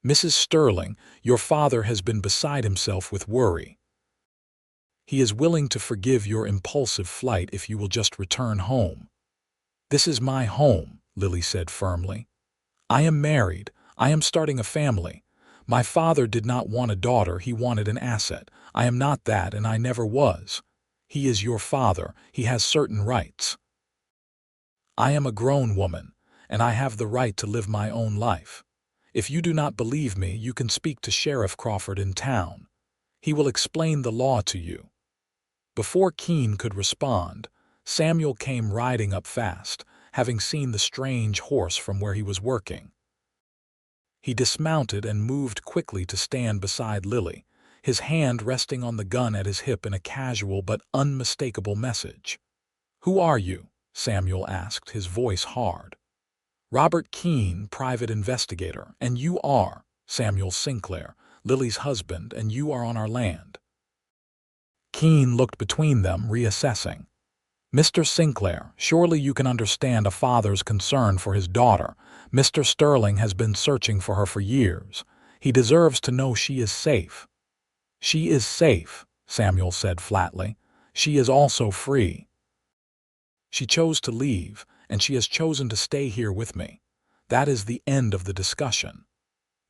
[SPEAKER 1] "Mrs. Sterling, your father has been beside himself with worry. He is willing to forgive your impulsive flight if you will just return home." "This is my home," Lily said firmly. "I am married. I am starting a family. My father did not want a daughter, he wanted an asset. I am not that, and I never was. He is your father. He has certain rights. I am a grown woman, and I have the right to live my own life. If you do not believe me, you can speak to Sheriff Crawford in town. He will explain the law to you." Before Keene could respond, Samuel came riding up fast, having seen the strange horse from where he was working. He dismounted and moved quickly to stand beside Lily, his hand resting on the gun at his hip in a casual but unmistakable message. "Who are you?" Samuel asked, his voice hard. "Robert Keene, private investigator, and you are Samuel Sinclair, Lily's husband, and you are on our land." Keene looked between them, reassessing. "Mr. Sinclair, surely you can understand a father's concern for his daughter. Mr. Sterling has been searching for her for years. He deserves to know she is safe." "She is safe," Samuel said flatly. "She is also free. She chose to leave, and she has chosen to stay here with me. That is the end of the discussion.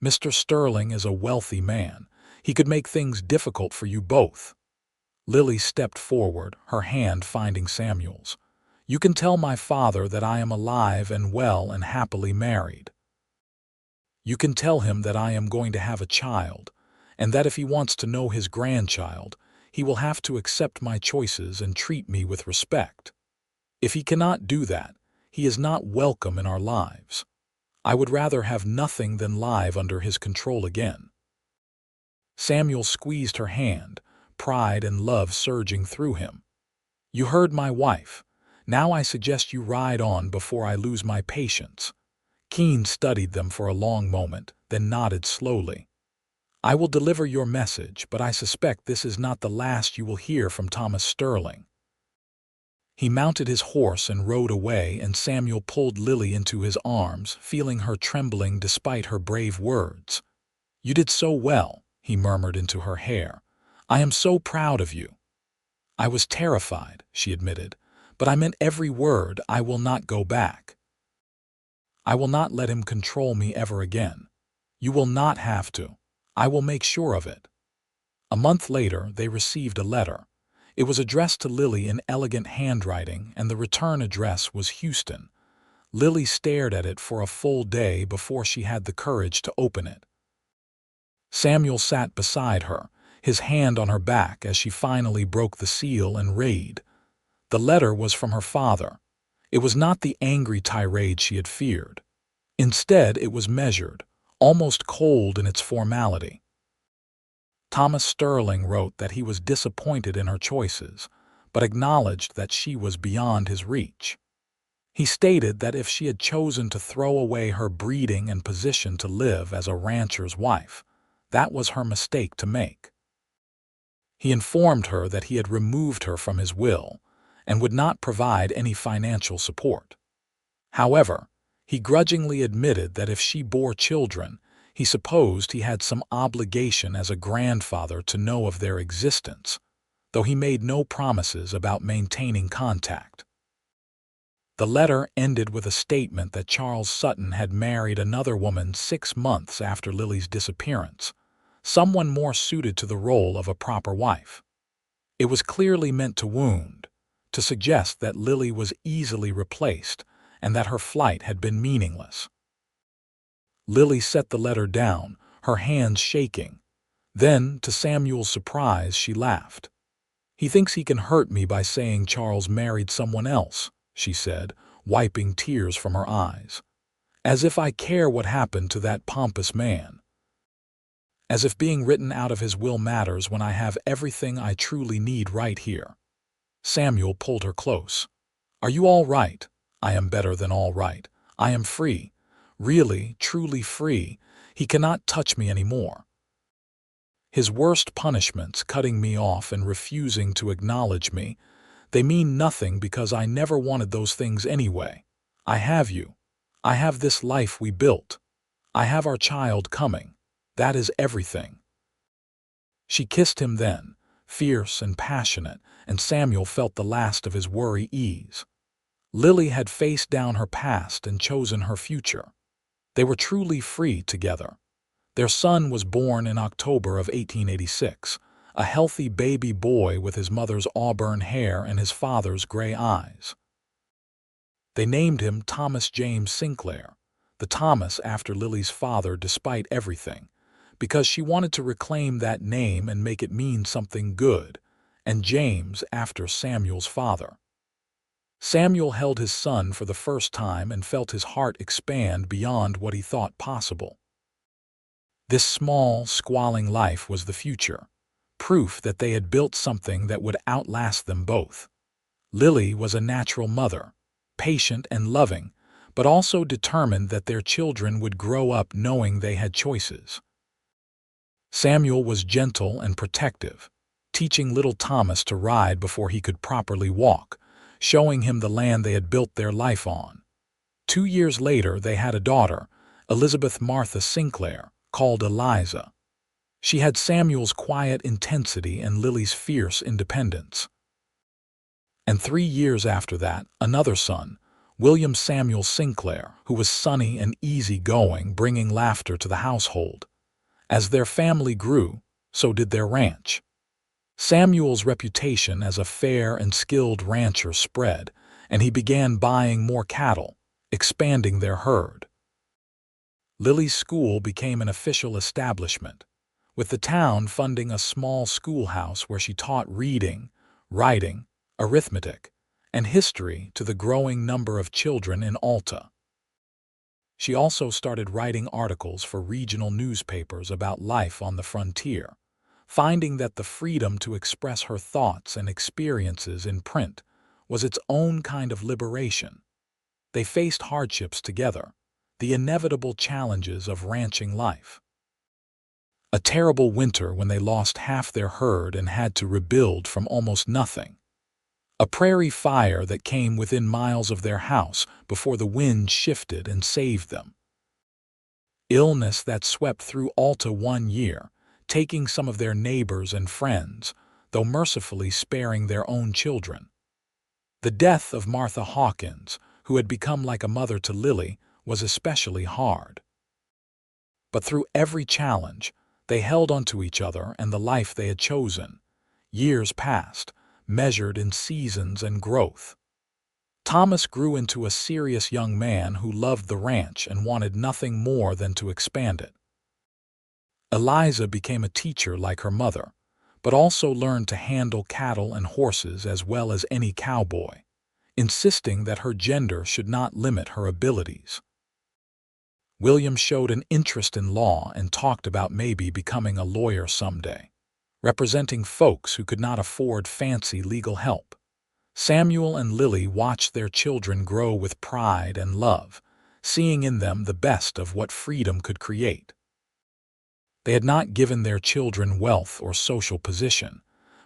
[SPEAKER 1] Mr. Sterling is a wealthy man. He could make things difficult for you both." Lily stepped forward, her hand finding Samuel's. "You can tell my father that I am alive and well and happily married. You can tell him that I am going to have a child, and that if he wants to know his grandchild, he will have to accept my choices and treat me with respect. If he cannot do that, he is not welcome in our lives. I would rather have nothing than live under his control again." Samuel squeezed her hand, pride and love surging through him. "You heard my wife. Now I suggest you ride on before I lose my patience." Keene studied them for a long moment, then nodded slowly. "I will deliver your message, but I suspect this is not the last you will hear from Thomas Sterling." He mounted his horse and rode away, and Samuel pulled Lily into his arms, feeling her trembling despite her brave words. "You did so well," he murmured into her hair. "I am so proud of you." "I was terrified," she admitted, "but I meant every word. I will not go back. I will not let him control me ever again. You will not have to. I will make sure of it." A month later, they received a letter. It was addressed to Lily in elegant handwriting, and the return address was Houston. Lily stared at it for a full day before she had the courage to open it. Samuel sat beside her, his hand on her back as she finally broke the seal and read. The letter was from her father. It was not the angry tirade she had feared. Instead, it was measured, almost cold in its formality. Thomas Sterling wrote that he was disappointed in her choices, but acknowledged that she was beyond his reach. He stated that if she had chosen to throw away her breeding and position to live as a rancher's wife, that was her mistake to make. He informed her that he had removed her from his will and would not provide any financial support. However, he grudgingly admitted that if she bore children, he supposed he had some obligation as a grandfather to know of their existence, though he made no promises about maintaining contact. The letter ended with a statement that Charles Sutton had married another woman 6 months after Lily's disappearance, someone more suited to the role of a proper wife. It was clearly meant to wound, to suggest that Lily was easily replaced and that her flight had been meaningless. Lily set the letter down, her hands shaking. Then, to Samuel's surprise, she laughed. "He thinks he can hurt me by saying Charles married someone else," she said, wiping tears from her eyes. "As if I care what happened to that pompous man. As if being written out of his will matters when I have everything I truly need right here." Samuel pulled her close. "Are you all right?" "I am better than all right. I am free. Really, truly free. He cannot touch me anymore. His worst punishments, cutting me off and refusing to acknowledge me, they mean nothing because I never wanted those things anyway. I have you. I have this life we built. I have our child coming. That is everything." She kissed him then, fierce and passionate, and Samuel felt the last of his worry ease. Lily had faced down her past and chosen her future. They were truly free together. Their son was born in October of 1886, a healthy baby boy with his mother's auburn hair and his father's gray eyes. They named him Thomas James Sinclair, the Thomas after Lily's father despite everything, because she wanted to reclaim that name and make it mean something good, and James after Samuel's father. Samuel held his son for the first time and felt his heart expand beyond what he thought possible. This small, squalling life was the future, proof that they had built something that would outlast them both. Lily was a natural mother, patient and loving, but also determined that their children would grow up knowing they had choices. Samuel was gentle and protective, teaching little Thomas to ride before he could properly walk, showing him the land they had built their life on. 2 years later, they had a daughter, Elizabeth Martha Sinclair, called Eliza. She had Samuel's quiet intensity and Lily's fierce independence. And 3 years after that, another son, William Samuel Sinclair, who was sunny and easygoing, bringing laughter to the household. As their family grew, so did their ranch. Samuel's reputation as a fair and skilled rancher spread, and he began buying more cattle, expanding their herd. Lily's school became an official establishment, with the town funding a small schoolhouse where she taught reading, writing, arithmetic, and history to the growing number of children in Alta. She also started writing articles for regional newspapers about life on the frontier, finding that the freedom to express her thoughts and experiences in print was its own kind of liberation. They faced hardships together, the inevitable challenges of ranching life. A terrible winter when they lost half their herd and had to rebuild from almost nothing. A prairie fire that came within miles of their house before the wind shifted and saved them. Illness that swept through Alta one year, taking some of their neighbors and friends, though mercifully sparing their own children. The death of Martha Hawkins, who had become like a mother to Lily, was especially hard. But through every challenge, they held onto each other and the life they had chosen. Years passed, measured in seasons and growth. Thomas grew into a serious young man who loved the ranch and wanted nothing more than to expand it. Eliza became a teacher like her mother, but also learned to handle cattle and horses as well as any cowboy, insisting that her gender should not limit her abilities. William showed an interest in law and talked about maybe becoming a lawyer someday, representing folks who could not afford fancy legal help. Samuel and Lily watched their children grow with pride and love, seeing in them the best of what freedom could create. They had not given their children wealth or social position,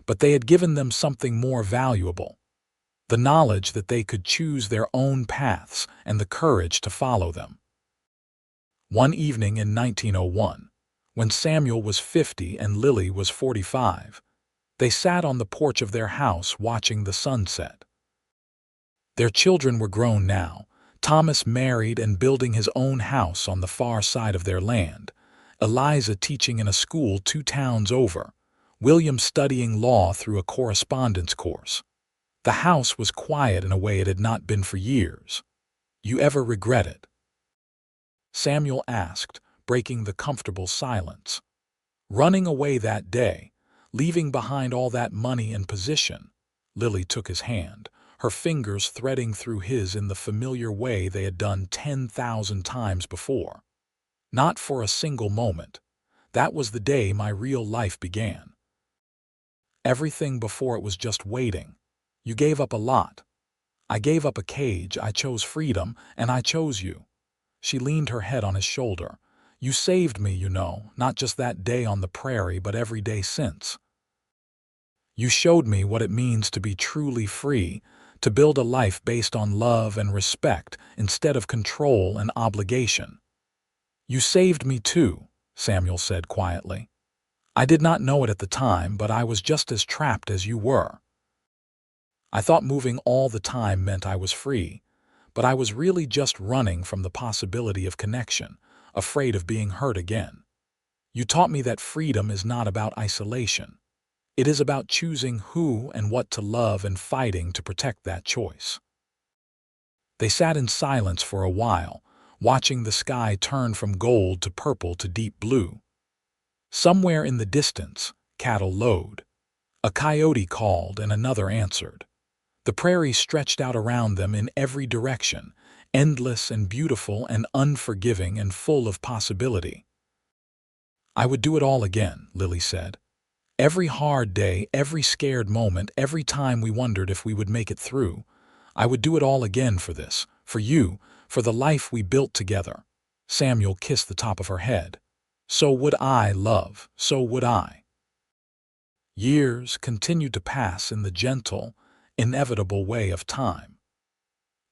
[SPEAKER 1] but they had given them something more valuable: the knowledge that they could choose their own paths and the courage to follow them. One evening in 1901, when Samuel was 50 and Lily was 45, they sat on the porch of their house watching the sunset. Their children were grown now, Thomas married and building his own house on the far side of their land, Eliza teaching in a school 2 towns over, William studying law through a correspondence course. The house was quiet in a way it had not been for years. "You ever regret it?" Samuel asked, breaking the comfortable silence. "Running away that day, leaving behind all that money and position." Lily took his hand, her fingers threading through his in the familiar way they had done 10,000 times before. "Not for a single moment. That was the day my real life began. Everything before it was just waiting. You gave up a lot. I gave up a cage, I chose freedom, and I chose you." She leaned her head on his shoulder. "You saved me, you know, not just that day on the prairie, but every day since. You showed me what it means to be truly free, to build a life based on love and respect instead of control and obligation." "You saved me too," Samuel said quietly. "I did not know it at the time, but I was just as trapped as you were. I thought moving all the time meant I was free, but I was really just running from the possibility of connection, afraid of being hurt again. You taught me that freedom is not about isolation. It is about choosing who and what to love and fighting to protect that choice." They sat in silence for a while, watching the sky turn from gold to purple to deep blue. Somewhere in the distance, cattle lowed. A coyote called and another answered. The prairie stretched out around them in every direction, endless and beautiful and unforgiving and full of possibility. "I would do it all again," Lily said. "Every hard day, every scared moment, every time we wondered if we would make it through. I would do it all again for this, for you, for the life we built together." Samuel kissed the top of her head. "So would I, love, so would I." Years continued to pass in the gentle, inevitable way of time.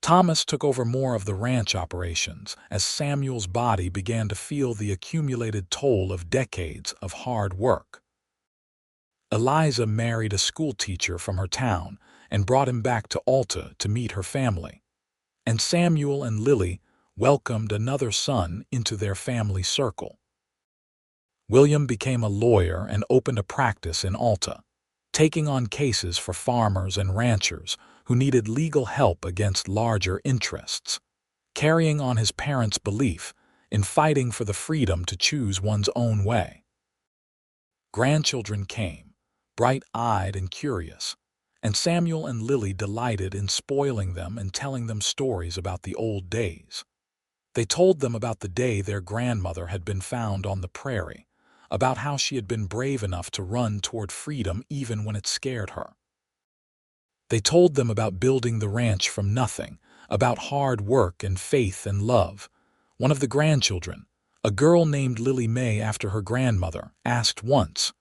[SPEAKER 1] Thomas took over more of the ranch operations as Samuel's body began to feel the accumulated toll of decades of hard work. Eliza married a schoolteacher from her town, and brought him back to Alta to meet her family. And Samuel and Lily welcomed another son into their family circle. William became a lawyer and opened a practice in Alta, taking on cases for farmers and ranchers who needed legal help against larger interests, carrying on his parents' belief in fighting for the freedom to choose one's own way. Grandchildren came, bright-eyed and curious, and Samuel and Lily delighted in spoiling them and telling them stories about the old days. They told them about the day their grandmother had been found on the prairie, about how she had been brave enough to run toward freedom even when it scared her. They told them about building the ranch from nothing, about hard work and faith and love. One of the grandchildren, a girl named Lily May after her grandmother, asked once,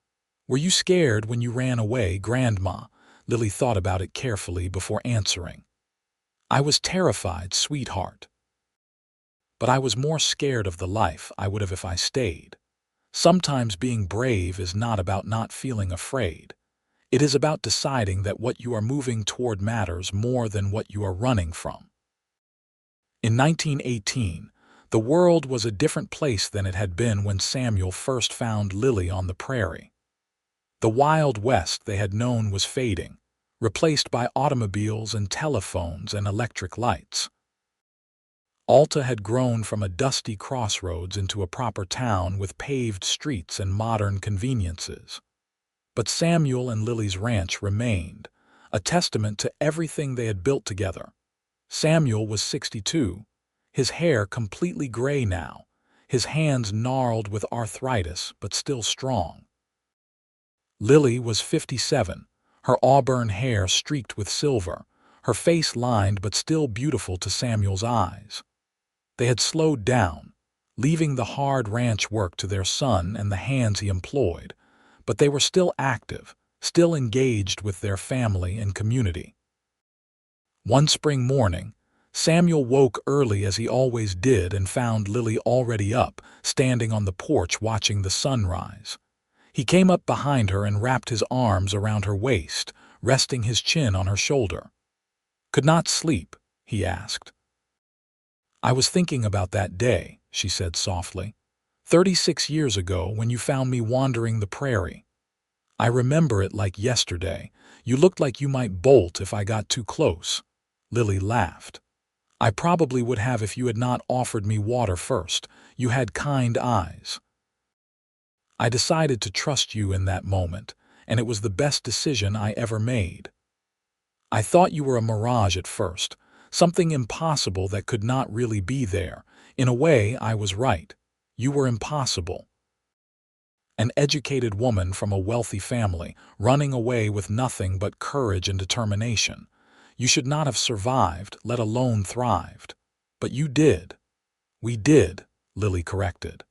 [SPEAKER 1] "Were you scared when you ran away, Grandma?" Lily thought about it carefully before answering. "I was terrified, sweetheart. But I was more scared of the life I would have if I stayed. Sometimes being brave is not about not feeling afraid. It is about deciding that what you are moving toward matters more than what you are running from." In 1918, the world was a different place than it had been when Samuel first found Lily on the prairie. The Wild West they had known was fading, replaced by automobiles and telephones and electric lights. Alta had grown from a dusty crossroads into a proper town with paved streets and modern conveniences. But Samuel and Lily's ranch remained, a testament to everything they had built together. Samuel was 62, his hair completely gray now, his hands gnarled with arthritis but still strong. Lily was 57, her auburn hair streaked with silver, her face lined but still beautiful to Samuel's eyes. They had slowed down, leaving the hard ranch work to their son and the hands he employed, but they were still active, still engaged with their family and community. One spring morning, Samuel woke early as he always did and found Lily already up, standing on the porch watching the sunrise. He came up behind her and wrapped his arms around her waist, resting his chin on her shoulder. "Could not sleep?" he asked. "I was thinking about that day," she said softly. 36 years ago when you found me wandering the prairie. I remember it like yesterday. You looked like you might bolt if I got too close." Lily laughed. "I probably would have if you had not offered me water first. You had kind eyes. I decided to trust you in that moment, and it was the best decision I ever made. I thought you were a mirage at first, something impossible that could not really be there. In a way, I was right. You were impossible. An educated woman from a wealthy family, running away with nothing but courage and determination. You should not have survived, let alone thrived. But you did." "We did," Lily corrected.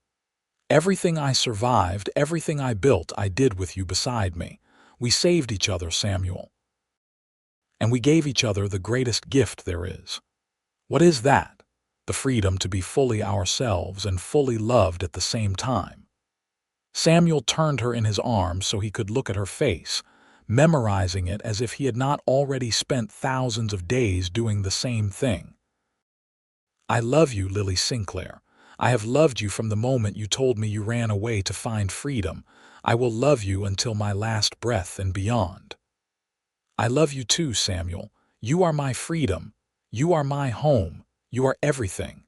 [SPEAKER 1] "Everything I survived, everything I built, I did with you beside me. We saved each other, Samuel. And we gave each other the greatest gift there is." "What is that?" "The freedom to be fully ourselves and fully loved at the same time." Samuel turned her in his arms so he could look at her face, memorizing it as if he had not already spent thousands of days doing the same thing. "I love you, Lily Sinclair. I have loved you from the moment you told me you ran away to find freedom. I will love you until my last breath and beyond." "I love you too, Samuel. You are my freedom. You are my home. You are everything."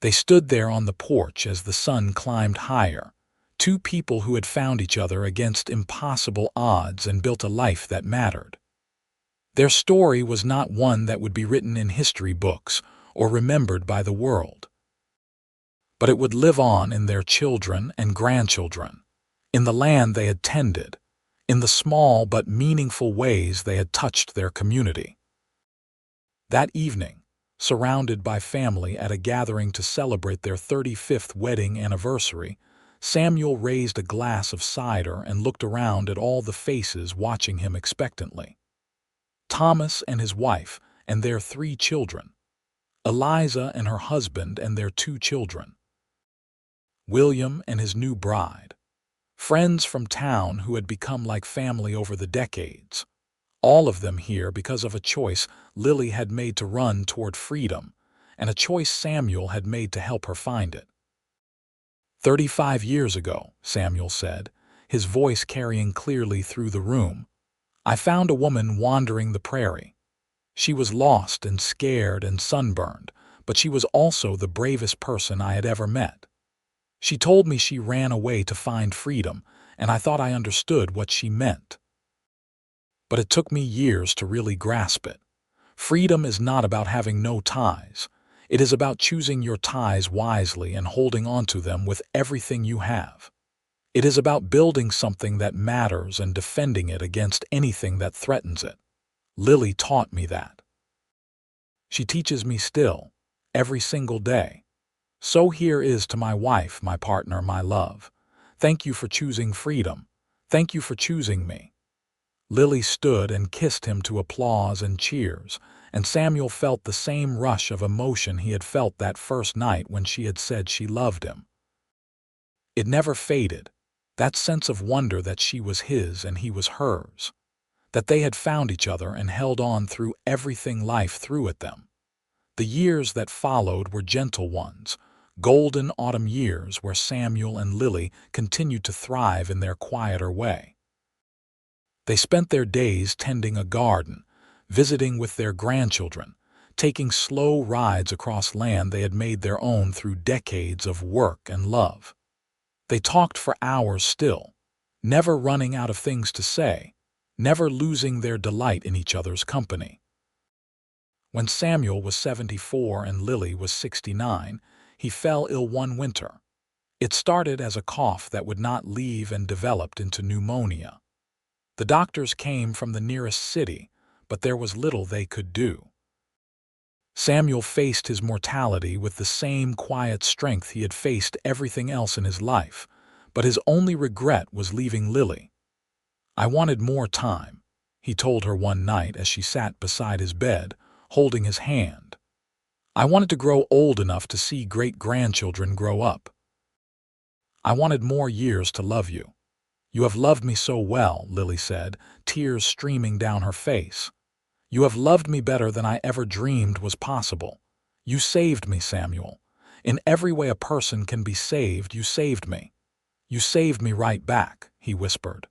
[SPEAKER 1] They stood there on the porch as the sun climbed higher, two people who had found each other against impossible odds and built a life that mattered. Their story was not one that would be written in history books or remembered by the world. But it would live on in their children and grandchildren, in the land they had tended, in the small but meaningful ways they had touched their community. That evening, surrounded by family at a gathering to celebrate their 35th wedding anniversary, Samuel raised a glass of cider and looked around at all the faces watching him expectantly. Thomas and his wife and their 3 children. Eliza and her husband and their 2 children. William and his new bride. Friends from town who had become like family over the decades. All of them here because of a choice Lily had made to run toward freedom, and a choice Samuel had made to help her find it. 35 years ago, Samuel said, his voice carrying clearly through the room, I found a woman wandering the prairie. She was lost and scared and sunburned, but she was also the bravest person I had ever met. She told me she ran away to find freedom, and I thought I understood what she meant. But it took me years to really grasp it. Freedom is not about having no ties. It is about choosing your ties wisely and holding on to them with everything you have. It is about building something that matters and defending it against anything that threatens it. Lily taught me that. She teaches me still, every single day. So here is to my wife, my partner, my love. Thank you for choosing freedom. Thank you for choosing me. Lily stood and kissed him to applause and cheers, and Samuel felt the same rush of emotion he had felt that first night when she had said she loved him. It never faded, that sense of wonder that she was his and he was hers, that they had found each other and held on through everything life threw at them. The years that followed were gentle ones, golden autumn years where Samuel and Lily continued to thrive in their quieter way. They spent their days tending a garden, visiting with their grandchildren, taking slow rides across land they had made their own through decades of work and love. They talked for hours still, never running out of things to say, never losing their delight in each other's company. When Samuel was 74 and Lily was 69, he fell ill one winter. It started as a cough that would not leave and developed into pneumonia. The doctors came from the nearest city, but there was little they could do. Samuel faced his mortality with the same quiet strength he had faced everything else in his life, but his only regret was leaving Lily. I wanted more time, he told her one night as she sat beside his bed, holding his hand. I wanted to grow old enough to see great-grandchildren grow up. I wanted more years to love you. You have loved me so well, Lily said, tears streaming down her face. You have loved me better than I ever dreamed was possible. You saved me, Samuel. In every way a person can be saved, you saved me. You saved me right back, he whispered.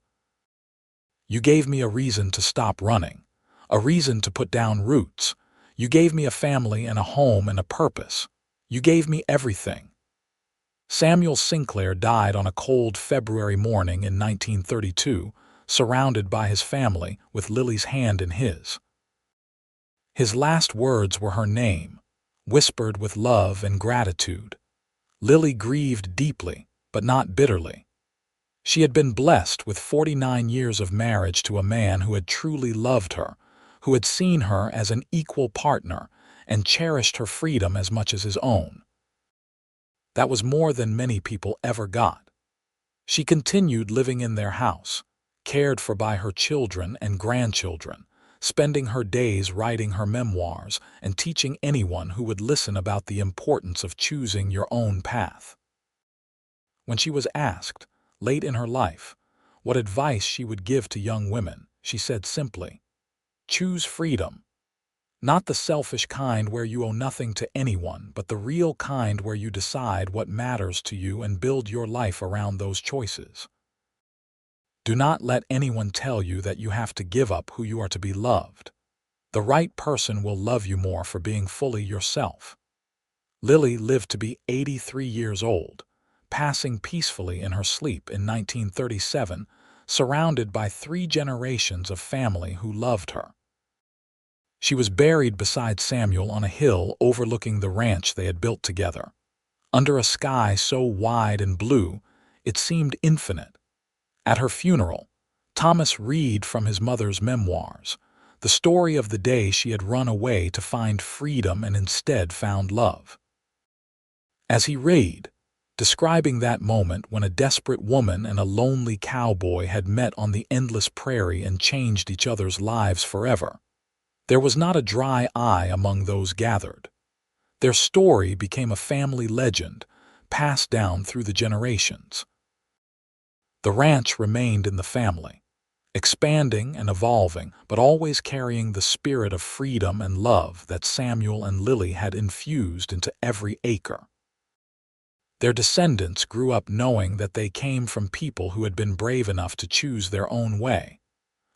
[SPEAKER 1] You gave me a reason to stop running, a reason to put down roots. You gave me a family and a home and a purpose. You gave me everything. Samuel Sinclair died on a cold February morning in 1932, surrounded by his family with Lily's hand in his. His last words were her name, whispered with love and gratitude. Lily grieved deeply, but not bitterly. She had been blessed with 49 years of marriage to a man who had truly loved her, who had seen her as an equal partner and cherished her freedom as much as his own. That was more than many people ever got. She continued living in their house, cared for by her children and grandchildren, spending her days writing her memoirs and teaching anyone who would listen about the importance of choosing your own path. When she was asked, late in her life, what advice she would give to young women, she said simply, choose freedom. Not the selfish kind where you owe nothing to anyone, but the real kind where you decide what matters to you and build your life around those choices. Do not let anyone tell you that you have to give up who you are to be loved. The right person will love you more for being fully yourself. Lily lived to be 83 years old, passing peacefully in her sleep in 1937, surrounded by 3 generations of family who loved her. She was buried beside Samuel on a hill overlooking the ranch they had built together, under a sky so wide and blue it seemed infinite. At her funeral, Thomas read from his mother's memoirs, the story of the day she had run away to find freedom and instead found love. As he read, describing that moment when a desperate woman and a lonely cowboy had met on the endless prairie and changed each other's lives forever, there was not a dry eye among those gathered. Their story became a family legend, passed down through the generations. The ranch remained in the family. expanding and evolving, but always carrying the spirit of freedom and love that Samuel and Lily had infused into every acre. Their descendants grew up knowing that they came from people who had been brave enough to choose their own way,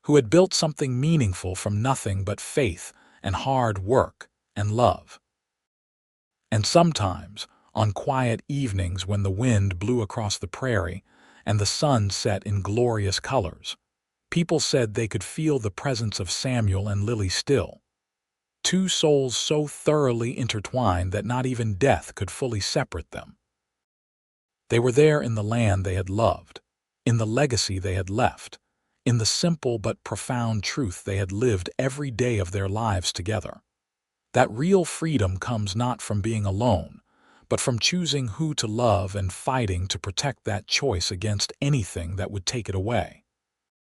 [SPEAKER 1] who had built something meaningful from nothing but faith and hard work and love. And sometimes, on quiet evenings when the wind blew across the prairie and the sun set in glorious colors, people said they could feel the presence of Samuel and Lily still, two souls so thoroughly intertwined that not even death could fully separate them. They were there in the land they had loved, in the legacy they had left, in the simple but profound truth they had lived every day of their lives together. That real freedom comes not from being alone, but from choosing who to love and fighting to protect that choice against anything that would take it away.